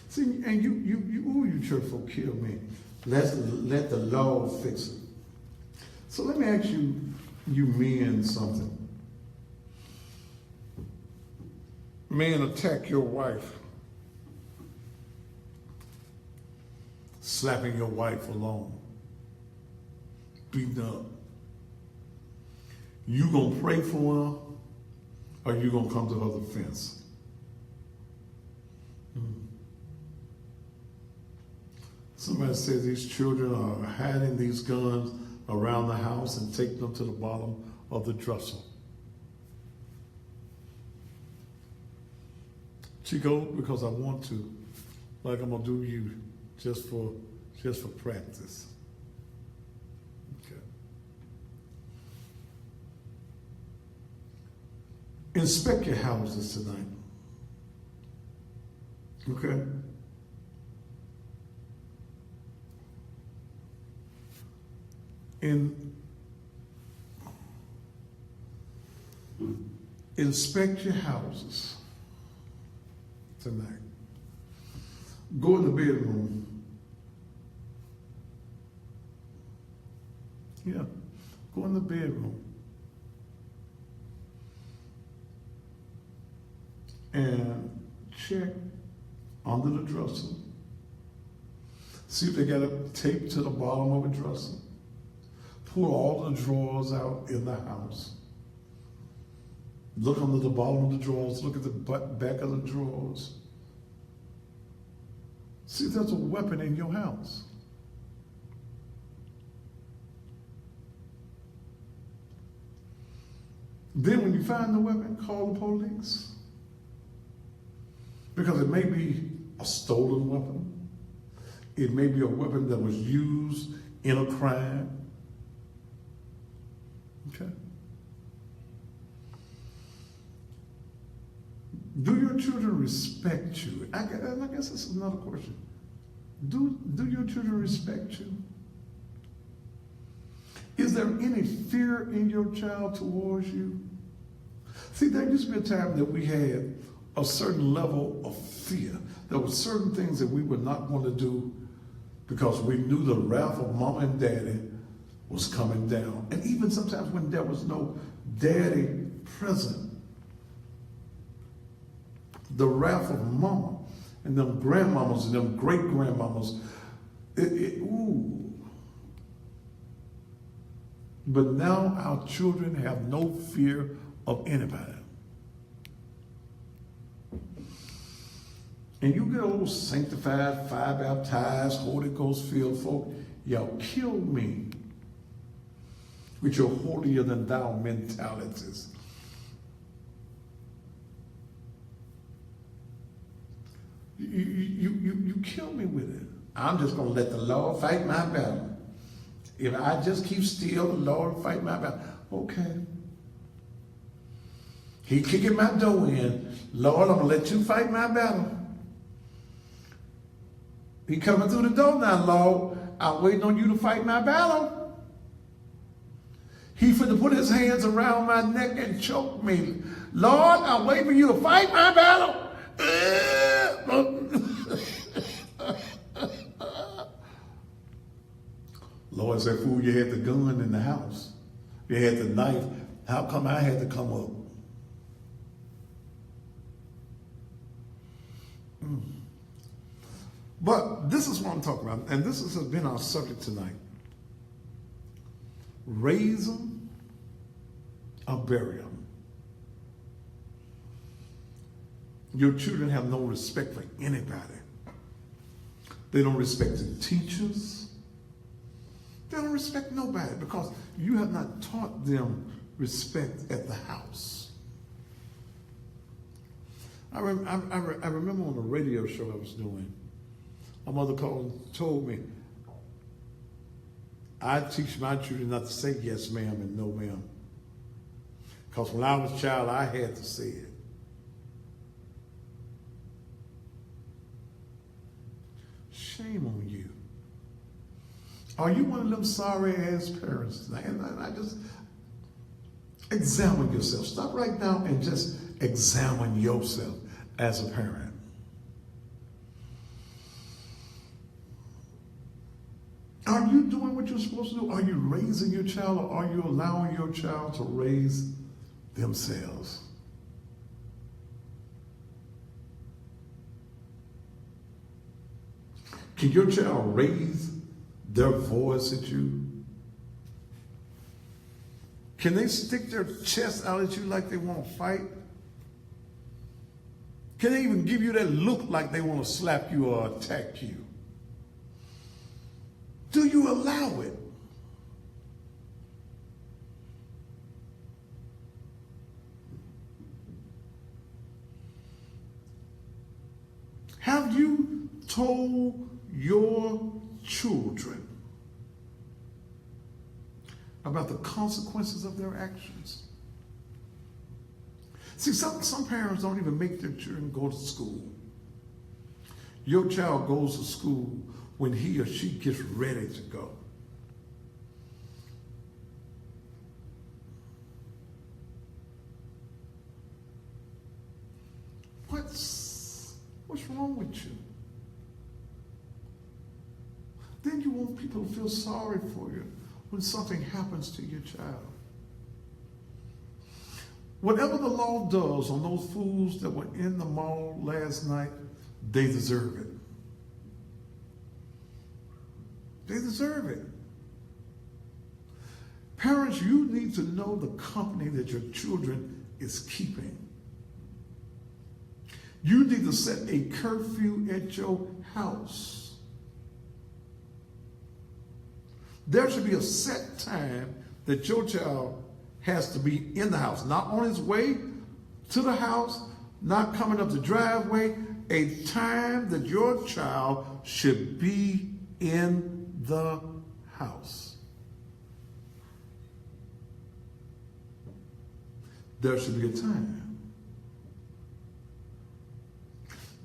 See, and you church folk kill me. Let the Lord fix it. So let me ask you men something. Men attack your wife. Slapping your wife alone. Beating up. You gonna pray for her, or you gonna come to her defense? Somebody says these children are hiding these guns around the house and taking them to the bottom of the dresser. Chico, because I want to, like I'm gonna do you, just for practice. Okay. Inspect your houses tonight. Okay? Inspect your houses tonight. Go in the bedroom. Yeah, go in the bedroom. And check under the dresser. See if they got a tape to the bottom of a dresser. Pull all the drawers out in the house. Look under the bottom of the drawers. Look at the back of the drawers. See if there's a weapon in your house. Then when you find the weapon, call the police. Because it may be a stolen weapon. It may be a weapon that was used in a crime. Okay? Do your children respect you? I guess this is another question. Do your children respect you? Is there any fear in your child towards you? See, there used to be a time that we had a certain level of fear. There were certain things that we were not going to do because we knew the wrath of mom and daddy was coming down. And even sometimes when there was no daddy present, the wrath of mama and them grandmamas and them great grandmamas, ooh. But now our children have no fear of anybody. And you get old sanctified, fire baptized, Holy Ghost filled folk, y'all kill me with your holier than thou mentalities. You kill me with it. I'm just going to let the Lord fight my battle. If I just keep still, the Lord will fight my battle. Okay. He kicking my door in. Lord, I'm going to let you fight my battle. He coming through the door now, Lord. I'm waiting on you to fight my battle. He finna put his hands around my neck and choke me. Lord, I'm waiting for you to fight my battle. Lord said, fool, you had the gun in the house. You had the knife. How come I had to come up? But this is what I'm talking about, and this has been our subject tonight. Raise them or bury them. Your children have no respect for anybody. They don't respect the teachers. They don't respect nobody because you have not taught them respect at the house. I remember on a radio show I was doing, my mother called and told me, I teach my children not to say yes ma'am and no ma'am. Because when I was a child, I had to say it. Shame on you. Are you one of them sorry ass parents tonight? And I just examine yourself. Stop right now and just examine yourself as a parent. Are you doing what you're supposed to do? Are you raising your child, or are you allowing your child to raise themselves? Can your child raise their voice at you? Can they stick their chest out at you like they want to fight? Can they even give you that look like they want to slap you or attack you? Do you allow it? Have you told your children about the consequences of their actions? See, some parents don't even make their children go to school. Your child goes to school when he or she gets ready to go. What's wrong with you? Then you want people to feel sorry for you when something happens to your child. Whatever the law does on those fools that were in the mall last night, they deserve it. They deserve it. Parents, you need to know the company that your children is keeping. You need to set a curfew at your house. There should be a set time that your child has to be in the house, not on his way to the house, not coming up the driveway, a time that your child should be in the house. There should be a time.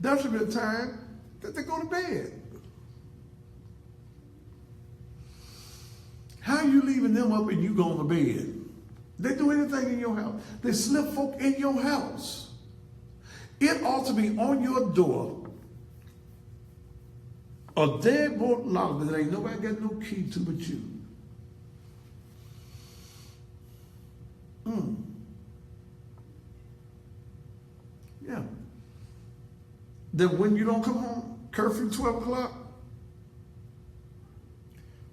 There should be a time that they go to bed. How are you leaving them up and you going to bed? They do anything in your house. They slip folk in your house. It ought to be on your door a deadbolt lock that ain't nobody got no key to but you. Yeah. Then when you don't come home, curfew 12 o'clock,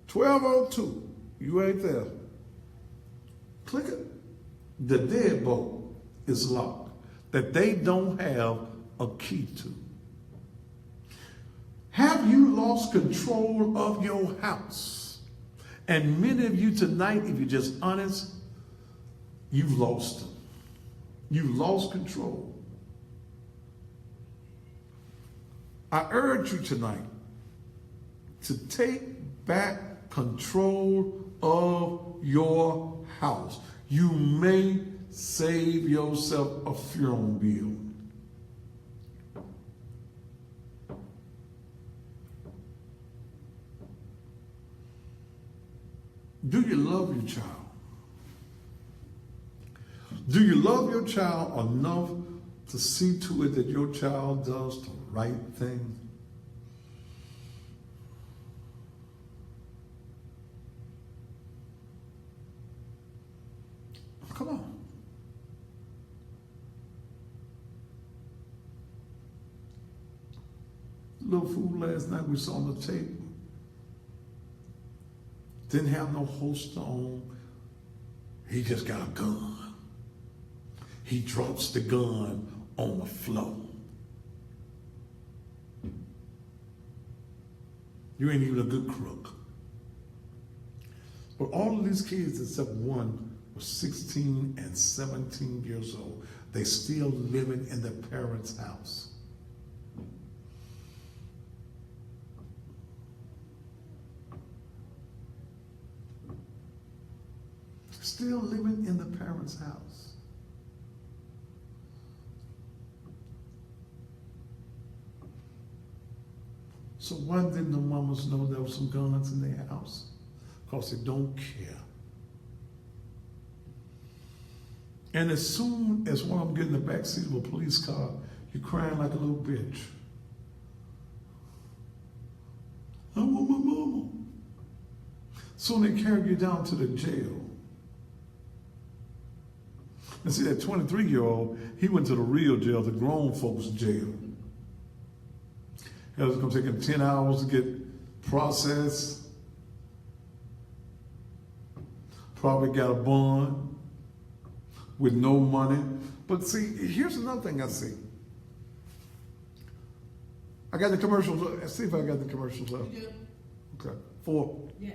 12:02, you ain't there. Click it. The deadbolt is locked that they don't have a key to. Have you lost control of your house? And many of you tonight, if you're just honest, you've lost it. You've lost control. I urge you tonight to take back control of your house. You may save yourself a funeral bill. Do you love your child? Do you love your child enough to see to it that your child does the right thing? Come on. Little food last night we saw on the table. Didn't have no holster on. He just got a gun. He drops the gun on the floor. You ain't even a good crook. But all of these kids, except one, were 16 and 17 years old. They still living in their parents' house. Still living in the parents' house. So why didn't the mamas know there were some guns in their house? Because they don't care. And as soon as one of them get in the backseat of a police car, you're crying like a little bitch. I want my mama. Soon they carry you down to the jail. And see, that 23-year-old, he went to the real jail, the grown folks jail. It was going to take him 10 hours to get processed. Probably got a bond with no money. But see, here's another thing I see. I got the commercials. Let's see if I got the commercials up.
You do?
Okay. 4.
Yes.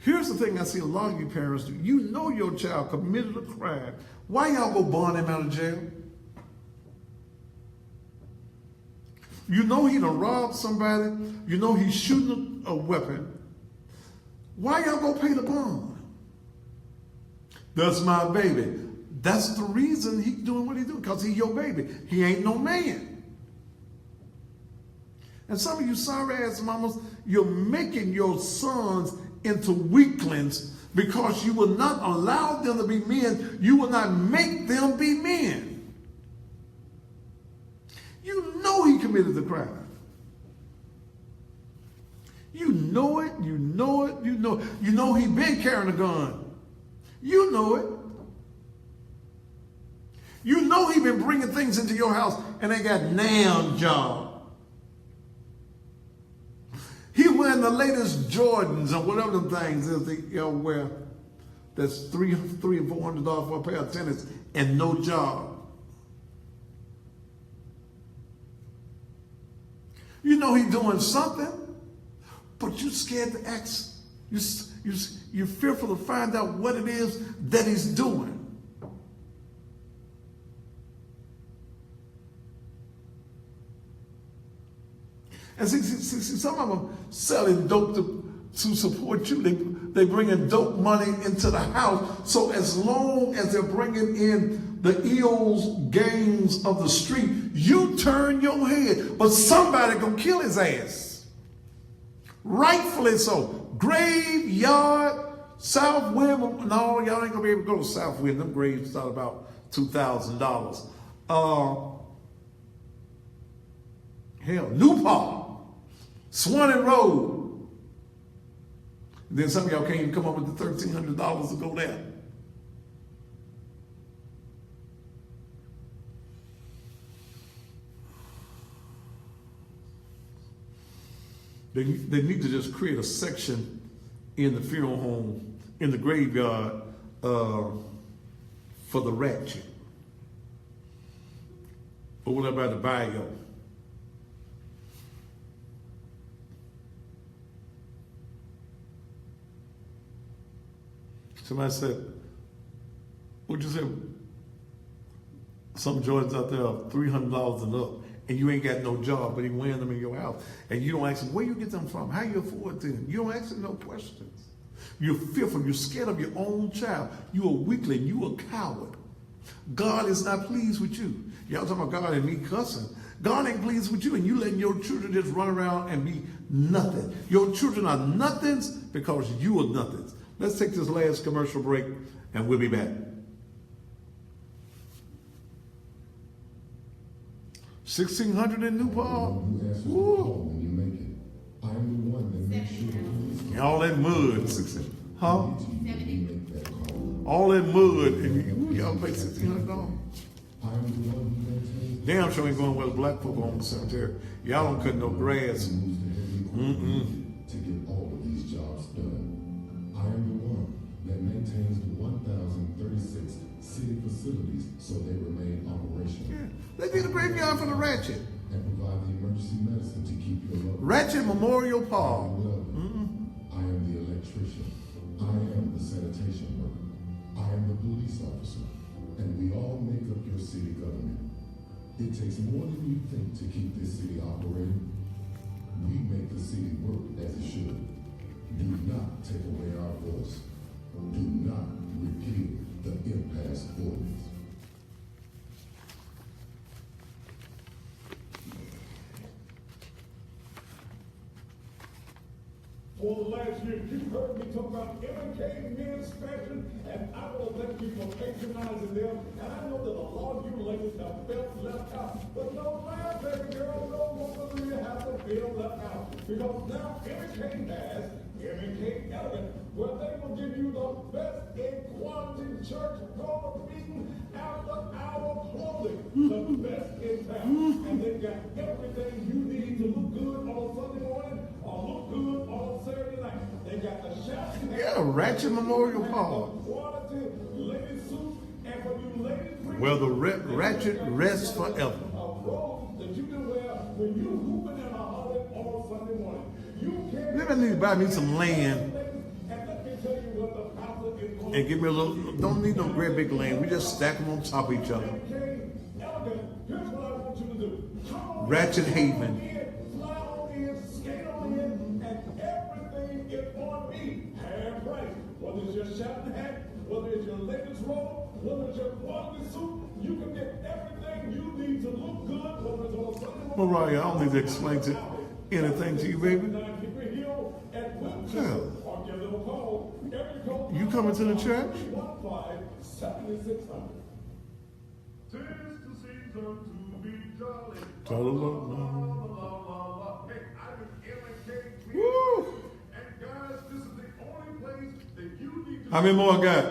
Here's the thing I see a lot of you parents do. You know your child committed a crime. Why y'all go bond him out of jail? You know he done robbed somebody. You know he's shooting a weapon. Why y'all go pay the bond? That's my baby. That's the reason he's doing what he's doing, because he's your baby. He ain't no man. And some of you sorry-ass mamas, you're making your sons into weaklings because you will not allow them to be men. You will not make them be men. You know he committed the crime. You know it, you know it, you know it. You know he been carrying a gun. You know it. You know he been bringing things into your house and they got nail job. He wearing the latest Jordans or whatever them things is that y'all wear. That's $300 and $400 for a pair of tennis and no job. You know he's doing something, but you scared to ask. You're fearful to find out what it is that he's doing. And see, some of them selling dope to support you. They bringing dope money into the house. So as long as they're bringing in the ills, games of the street, you turn your head. But somebody gonna kill his ass. Rightfully so. Graveyard, South Wind. No, y'all ain't gonna be able to go to South Wind. Them graves start about $2,000. Hell, Newport. Swanee Road. Then some of y'all can't even come up with the $1,300 to go there. They need to just create a section in the funeral home, in the graveyard, for the ratchet. Or what about the bio? Somebody said, what'd you say? Some Jordans out there are $300 and up, and you ain't got no job, but he wearing them in your house. And you don't ask him, where you get them from? How you afford them? You don't ask him no questions. You're fearful. You're scared of your own child. You a weakling. You a coward. God is not pleased with you. Y'all talking about God and me cussing. God ain't pleased with you, and you letting your children just run around and be nothing. Your children are nothings because you are nothings. Let's take this last commercial break, and we'll be back. 1600 in New Paltz. Woo.
When you make it, I'm the one that makes sure you
All that mud. Huh? All that mud, and y'all pay $1,600.
I'm the one who maintains
Damn sure ain't going where the black folk on the cemetery. Y'all don't cut no grass.
to get all of these jobs done. I am the one that maintains the 1,036 city facilities so they remain operational.
Yeah. They be the graveyard for the Ratchet.
And provide the emergency medicine to keep your loved ones.
Ratchet Memorial Park.
I am the electrician. I am the sanitation worker. I am the police officer. And we all make up your city government. It takes more than you think to keep this city operating. We make the city work as it should. Do not take away our voice. Do not repeal the impasse ordinance.
For the last year, you've heard me talk about M&K Men's Fashion, and I want to thank you for patronizing them. And I know that a lot of you ladies have felt left out. But no, ma'am, baby girl, no woman really has to feel left out. Because now M&K has M&K Elegant, where they will give you the best in quality church door beating after hour clothing. The best in town. And they've got everything you need to look good on Sunday morning or look good on Saturday night. They got the shots.
Yeah, Ratchet Memorial Park.
Quality lady suits, and for you ladies,
Where the Ratchet rests forever.
a robe that you can wear when you hooping and hollering on Sunday morning. You can.
Maybe I need to buy me some land
And let me tell you what the pastor is going
and give me a little, don't need no great big land. We just stack them on top of each other.
Elegant, here's what I want you to do. Come on
Ratchet Haven.
in, fly on in, skate on in, and everything is on me. Half price. Whether it's your shouting hat, whether it's your latest robe, whether it's your quality suit, you can get everything you need to look good, whether it's on Sunday morning.
Mariah, I don't need to explain anything to you, baby. Yeah. You coming to the church?
Tis the season to be jolly. Hey, I'm in M&K.
Woo!
And guys, this is the only place that you need to
How many more I got?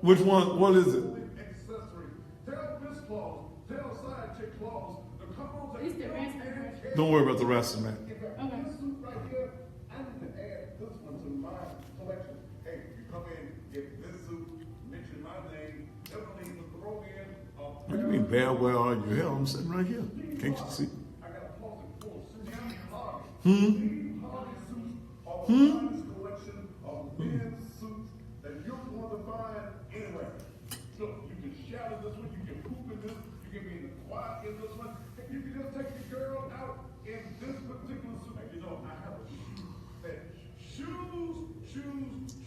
Which one? What is it?
accessory. Tell Miss Claus, tell Side Chick Claus, the couples that
It's the rest of it.
Don't worry about the rest of it.
Okay.
This suit right here, I need to add this one to my collection. Hey, you come in, get this suit, mention my name, definitely even throw in a
What do you mean bad? Where are you? Hell, I'm sitting right here. Can't you see?
I got a closet full of Steve Harvey. Steve Harvey suits are the finest collection of men's suits that you're going to find anywhere. Look, you can shout in this one, you can poop in this, you can be in the quiet in this one, and you can just take your girl out in this particular suit. And you know, I have a shoe fetish. Shoes.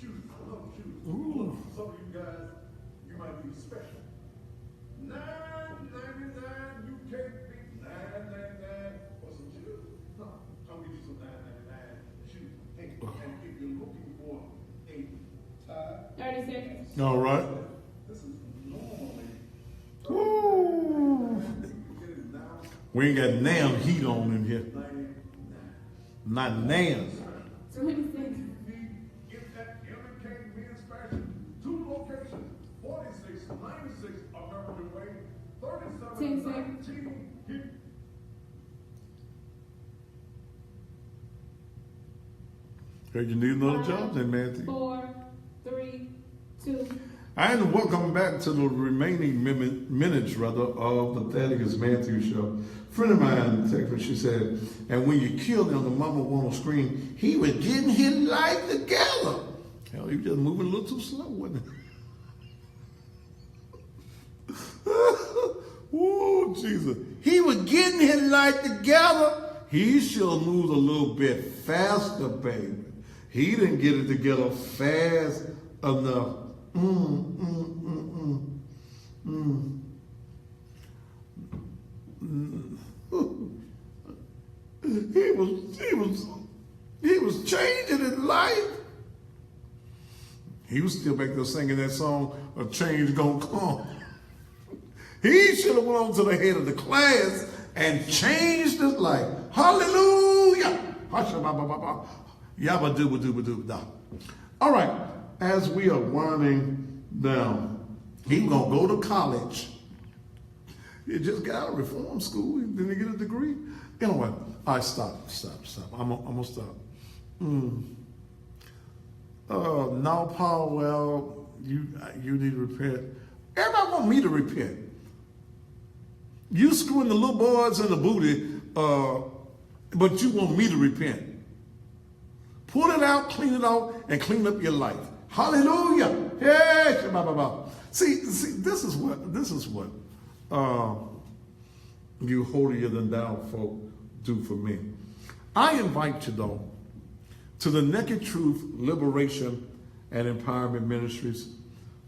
I love shoes. Look, some of you guys, you might be special. $9.99, you can't beat $9.99 for some shoes. No, I'll give you some $9.99 shoes. Hey, and if you're looking for a tie,
30 seconds.
All right.
this is normally
Woo!
it is now
We ain't got damn heat on in here.
$99.
Not damn.
20 seconds.
Get that M&K Men's Fashion, 2 locations, 46, 96 American Way, 37,
10 seconds.
19.
Heard you need another job then, Matthew.
4, 3, 2.
And welcome back to the remaining minutes, of the Thaddeus Matthews show. A friend of mine texted me, she said, and when you killed him, the mama won on screen, he was getting his life together. Hell, he was just moving a little too slow, wasn't he? Whoa, Jesus. He was getting light together. He should have moved a little bit faster, baby. He didn't get it together fast enough. He was changing his life. He was still back there singing that song, "A Change Gonna Come." He should have went on to the head of the class and changed his life. Hallelujah. All right, as we are winding down, he's going to go to college. He just got out of reform school. Didn't he get a degree? Anyway, all right, stop. I'm going to stop. Now, Paul, well, you need to repent. Everybody want me to repent. You screwing the little boys in the booty, but you want me to repent. Pull it out, clean it out, and clean up your life. Hallelujah. Hey, see, this is what you holier than thou folk do for me. I invite you, though, to the Naked Truth Liberation and Empowerment Ministries,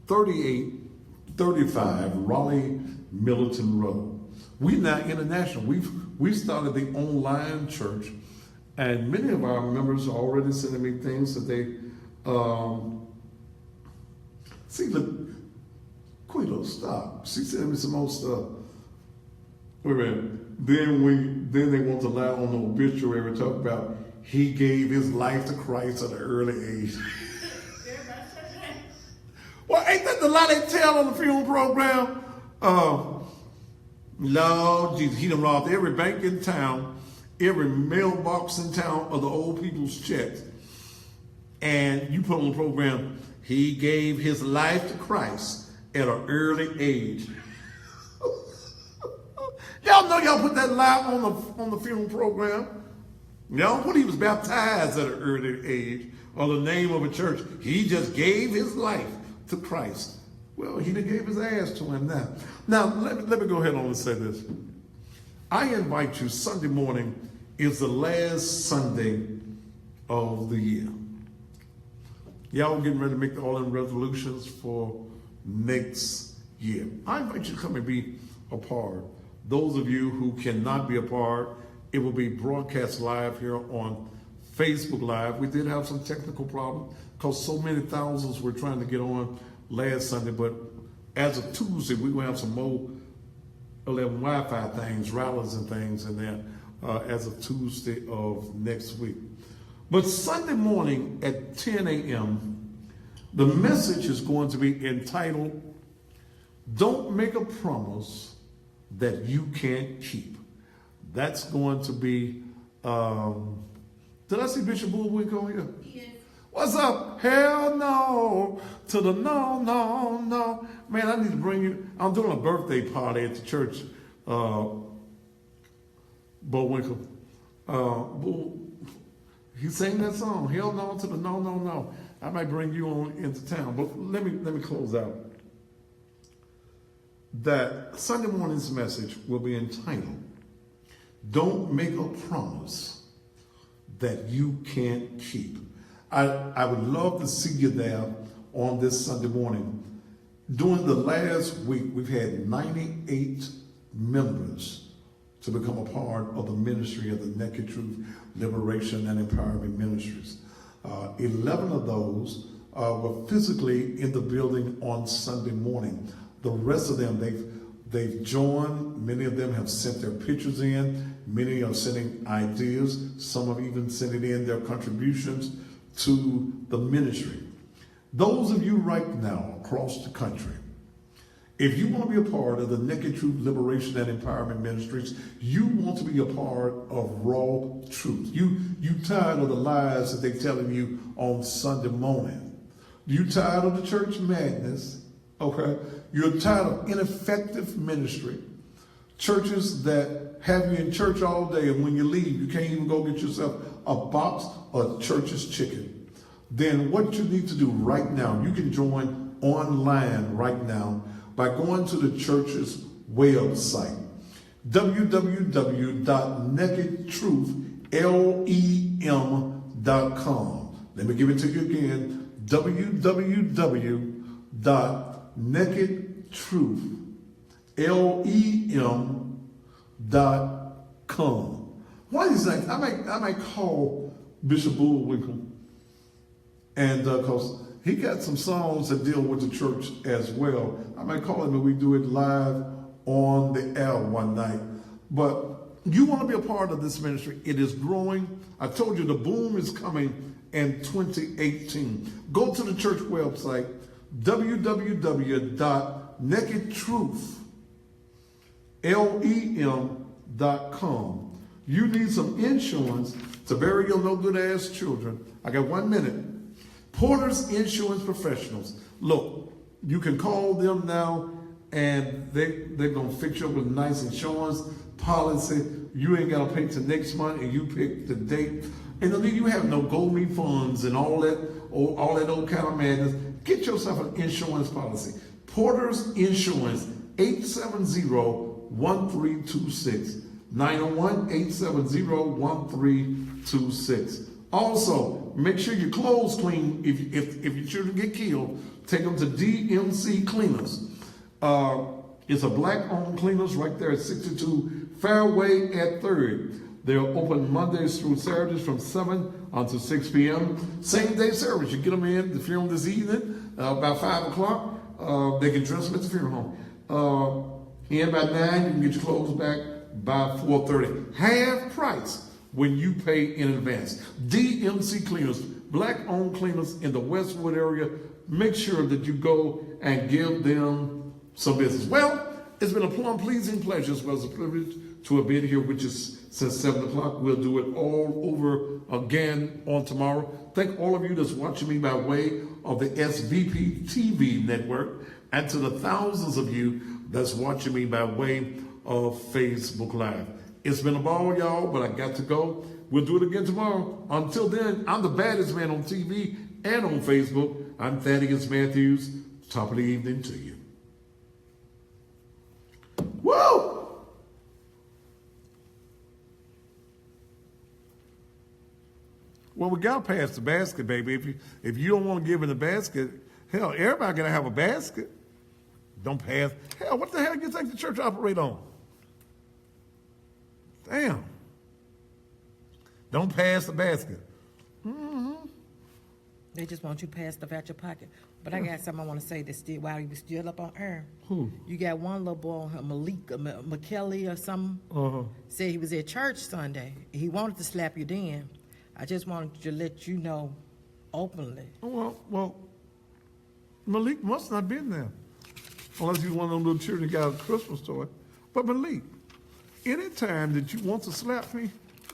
3835 Raleigh Milton Road. We're now international. We've started the online church, and many of our members are already sending me things that they see. Look, Quito, stop. She sent me some more stuff. Wait a minute. Then they want to lie on the obituary, talk about he gave his life to Christ at an early age. Well, ain't that the lie they tell on the funeral program? Lord Jesus, he done robbed every bank in town, every mailbox in town of the old people's checks. And you put on the program, he gave his life to Christ at an early age. Y'all know y'all put that lie on the funeral program. Y'all put he was baptized at an early age, or the name of a church. He just gave his life to Christ. Well, he done gave his ass to him now. Now, let me go ahead on and say this. I invite you, Sunday morning is the last Sunday of the year. Y'all getting ready to make all them resolutions for next year. I invite you to come and be a part. Those of you who cannot be a part, it will be broadcast live here on Facebook Live. We did have some technical problems because so many thousands were trying to get on last Sunday, but as of Tuesday, we will have some more 11 Wi-Fi things, routers and things in there as of Tuesday of next week. But Sunday morning at 10 a.m., the message is going to be entitled, "Don't Make a Promise That You Can't Keep." That's going to be, did I see Bishop Bullwick on here?
Yes.
What's up? Hell no to the no. Man, I need to bring you. I'm doing a birthday party at the church. Bullwinkle. He sang that song. Hell no to the no. I might bring you on into town. But let me close out. That Sunday morning's message will be entitled, "Don't Make a Promise That You Can't Keep." I would love to see you there on this Sunday morning. During the last week, we've had 98 members to become a part of the ministry of the Naked Truth Liberation and Empowerment Ministries. 11 of those were physically in the building on Sunday morning. The rest of them, they've joined. Many of them have sent their pictures in. Many are sending ideas. Some have even sent in their contributions to the ministry. Those of you right now across the country, if you want to be a part of the Naked Truth Liberation and Empowerment Ministries, you want to be a part of raw truth. You tired of the lies that they're telling you on Sunday morning. You tired of the church madness, okay? You're tired of ineffective ministry. Churches that have you in church all day, and when you leave, you can't even go get yourself a box of church's chicken. Then what you need to do right now, you can join online right now by going to the church's website. www.nakedtruthlem.com. Let me give it to you again, www.nakedtruthlem.com. One of these things, I might call Bishop Bullwinkle, and because he got some songs that deal with the church as well. I might call him and we do it live on the air one night. But you want to be a part of this ministry. It is growing. I told you the boom is coming in 2018. Go to the church website, www.nakedtruthlem.com. You need some insurance to bury your no good ass children. I got 1 minute. Porter's Insurance Professionals. Look, you can call them now and they're going to fix you up with a nice insurance policy. You ain't got to pay till next month and you pick the date. And then you have no GoMe funds and all that old kind of madness. Get yourself an insurance policy. Porter's Insurance, 870-1326. 901-870-1326. Also, make sure your clothes clean. If your children get killed, take them to DMC Cleaners. It's a black-owned cleaners right there at 62 Fairway at 3rd. They're open Mondays through Saturdays from 7 until 6 p.m. Same-day service. You get them in the funeral this evening about 5 o'clock. They can dress them at the funeral home. In by 9, you can get your clothes back by 4:30. Half price when you pay in advance. DMC Cleaners, black-owned cleaners in the Westwood area. Make sure that you go and give them some business. Well, it's been a plumb pleasing pleasure as well as a privilege to have been here, which is since 7 o'clock. We'll do it all over again on tomorrow. Thank all of you that's watching me by way of the SVP TV network, and to the thousands of you that's watching me by way of Facebook Live. It's been a ball, y'all, but I got to go. We'll do it again tomorrow. Until then, I'm the baddest man on TV and on Facebook. I'm Thaddeus Matthews. Top of the evening to you. Woo! Well, we got to pass the basket, baby. If you don't want to give in the basket, hell, everybody got to have a basket. Don't pass. Hell, what the hell do you think the church operate on? Damn. Don't pass the basket. Mm-hmm.
They just want you to pass stuff out your pocket. But I got something I want to say that's still while he was still up on air.
Who?
You got one little boy on here, Malik, McKelly or something, said he was at church Sunday. He wanted to slap you then. I just wanted to let you know openly.
Well, Malik must not have been there. Unless he's one of them little children got a Christmas toy. But Malik, any time that you want to slap me,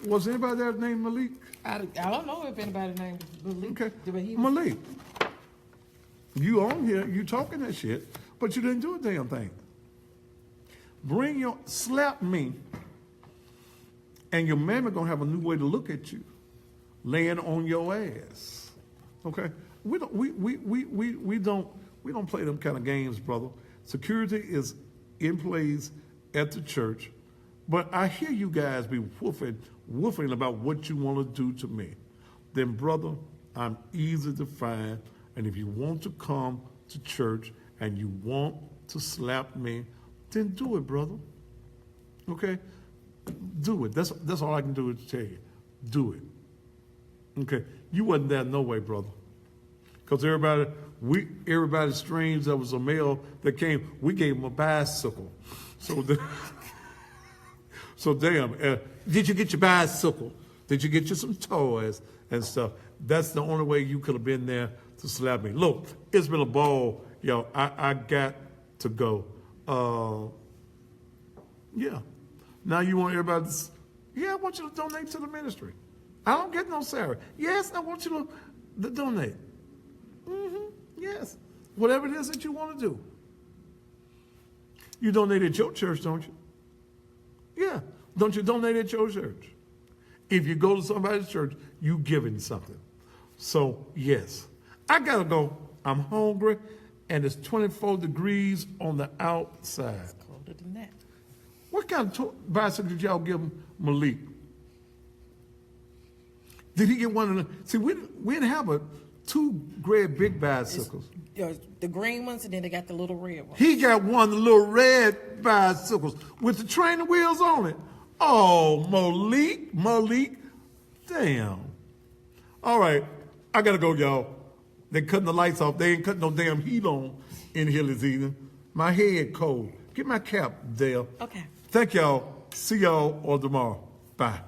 was anybody there named Malik?
I don't know if anybody named Malik.
Okay.
But he was,
Malik, you on here, you talking that shit, but you didn't do a damn thing. Slap me, and your mammy gonna have a new way to look at you, laying on your ass. Okay? We don't play them kind of games, brother. Security is in place at the church, but I hear you guys be woofing about what you want to do to me. Then, brother, I'm easy to find, and if you want to come to church and you want to slap me, then do it, brother. Okay? Do it. That's all I can do to tell you. Do it. Okay? You wasn't there no way, brother. Because everybody strange that was a male that came, we gave him a bicycle. So damn, did you get your bicycle? Did you get you some toys and stuff? That's the only way you could have been there to slap me. Look, it's been a ball, yo. I got to go. Yeah. Now you want everybody to, I want you to donate to the ministry. I don't get no salary. Yes, I want you to donate. Yes. Whatever it is that you want to do. You donate at your church, don't you? Yeah. Don't you donate at your church? If you go to somebody's church, you giving something. So, yes. I got to go. I'm hungry, and it's 24 degrees on the outside.
it's colder than that.
What kind of bicycle did y'all give Malik? Did he get one of the? See, we didn't have two great big bicycles.
The green ones, and then they got the little red ones.
He got one of the little red bicycles with the training wheels on it. Oh, Malik, damn. All right, I gotta go, y'all. They're cutting the lights off. They ain't cutting no damn heat on in here this evening. My head cold. Get my cap, Dale.
Okay.
Thank y'all. See y'all on tomorrow. Bye.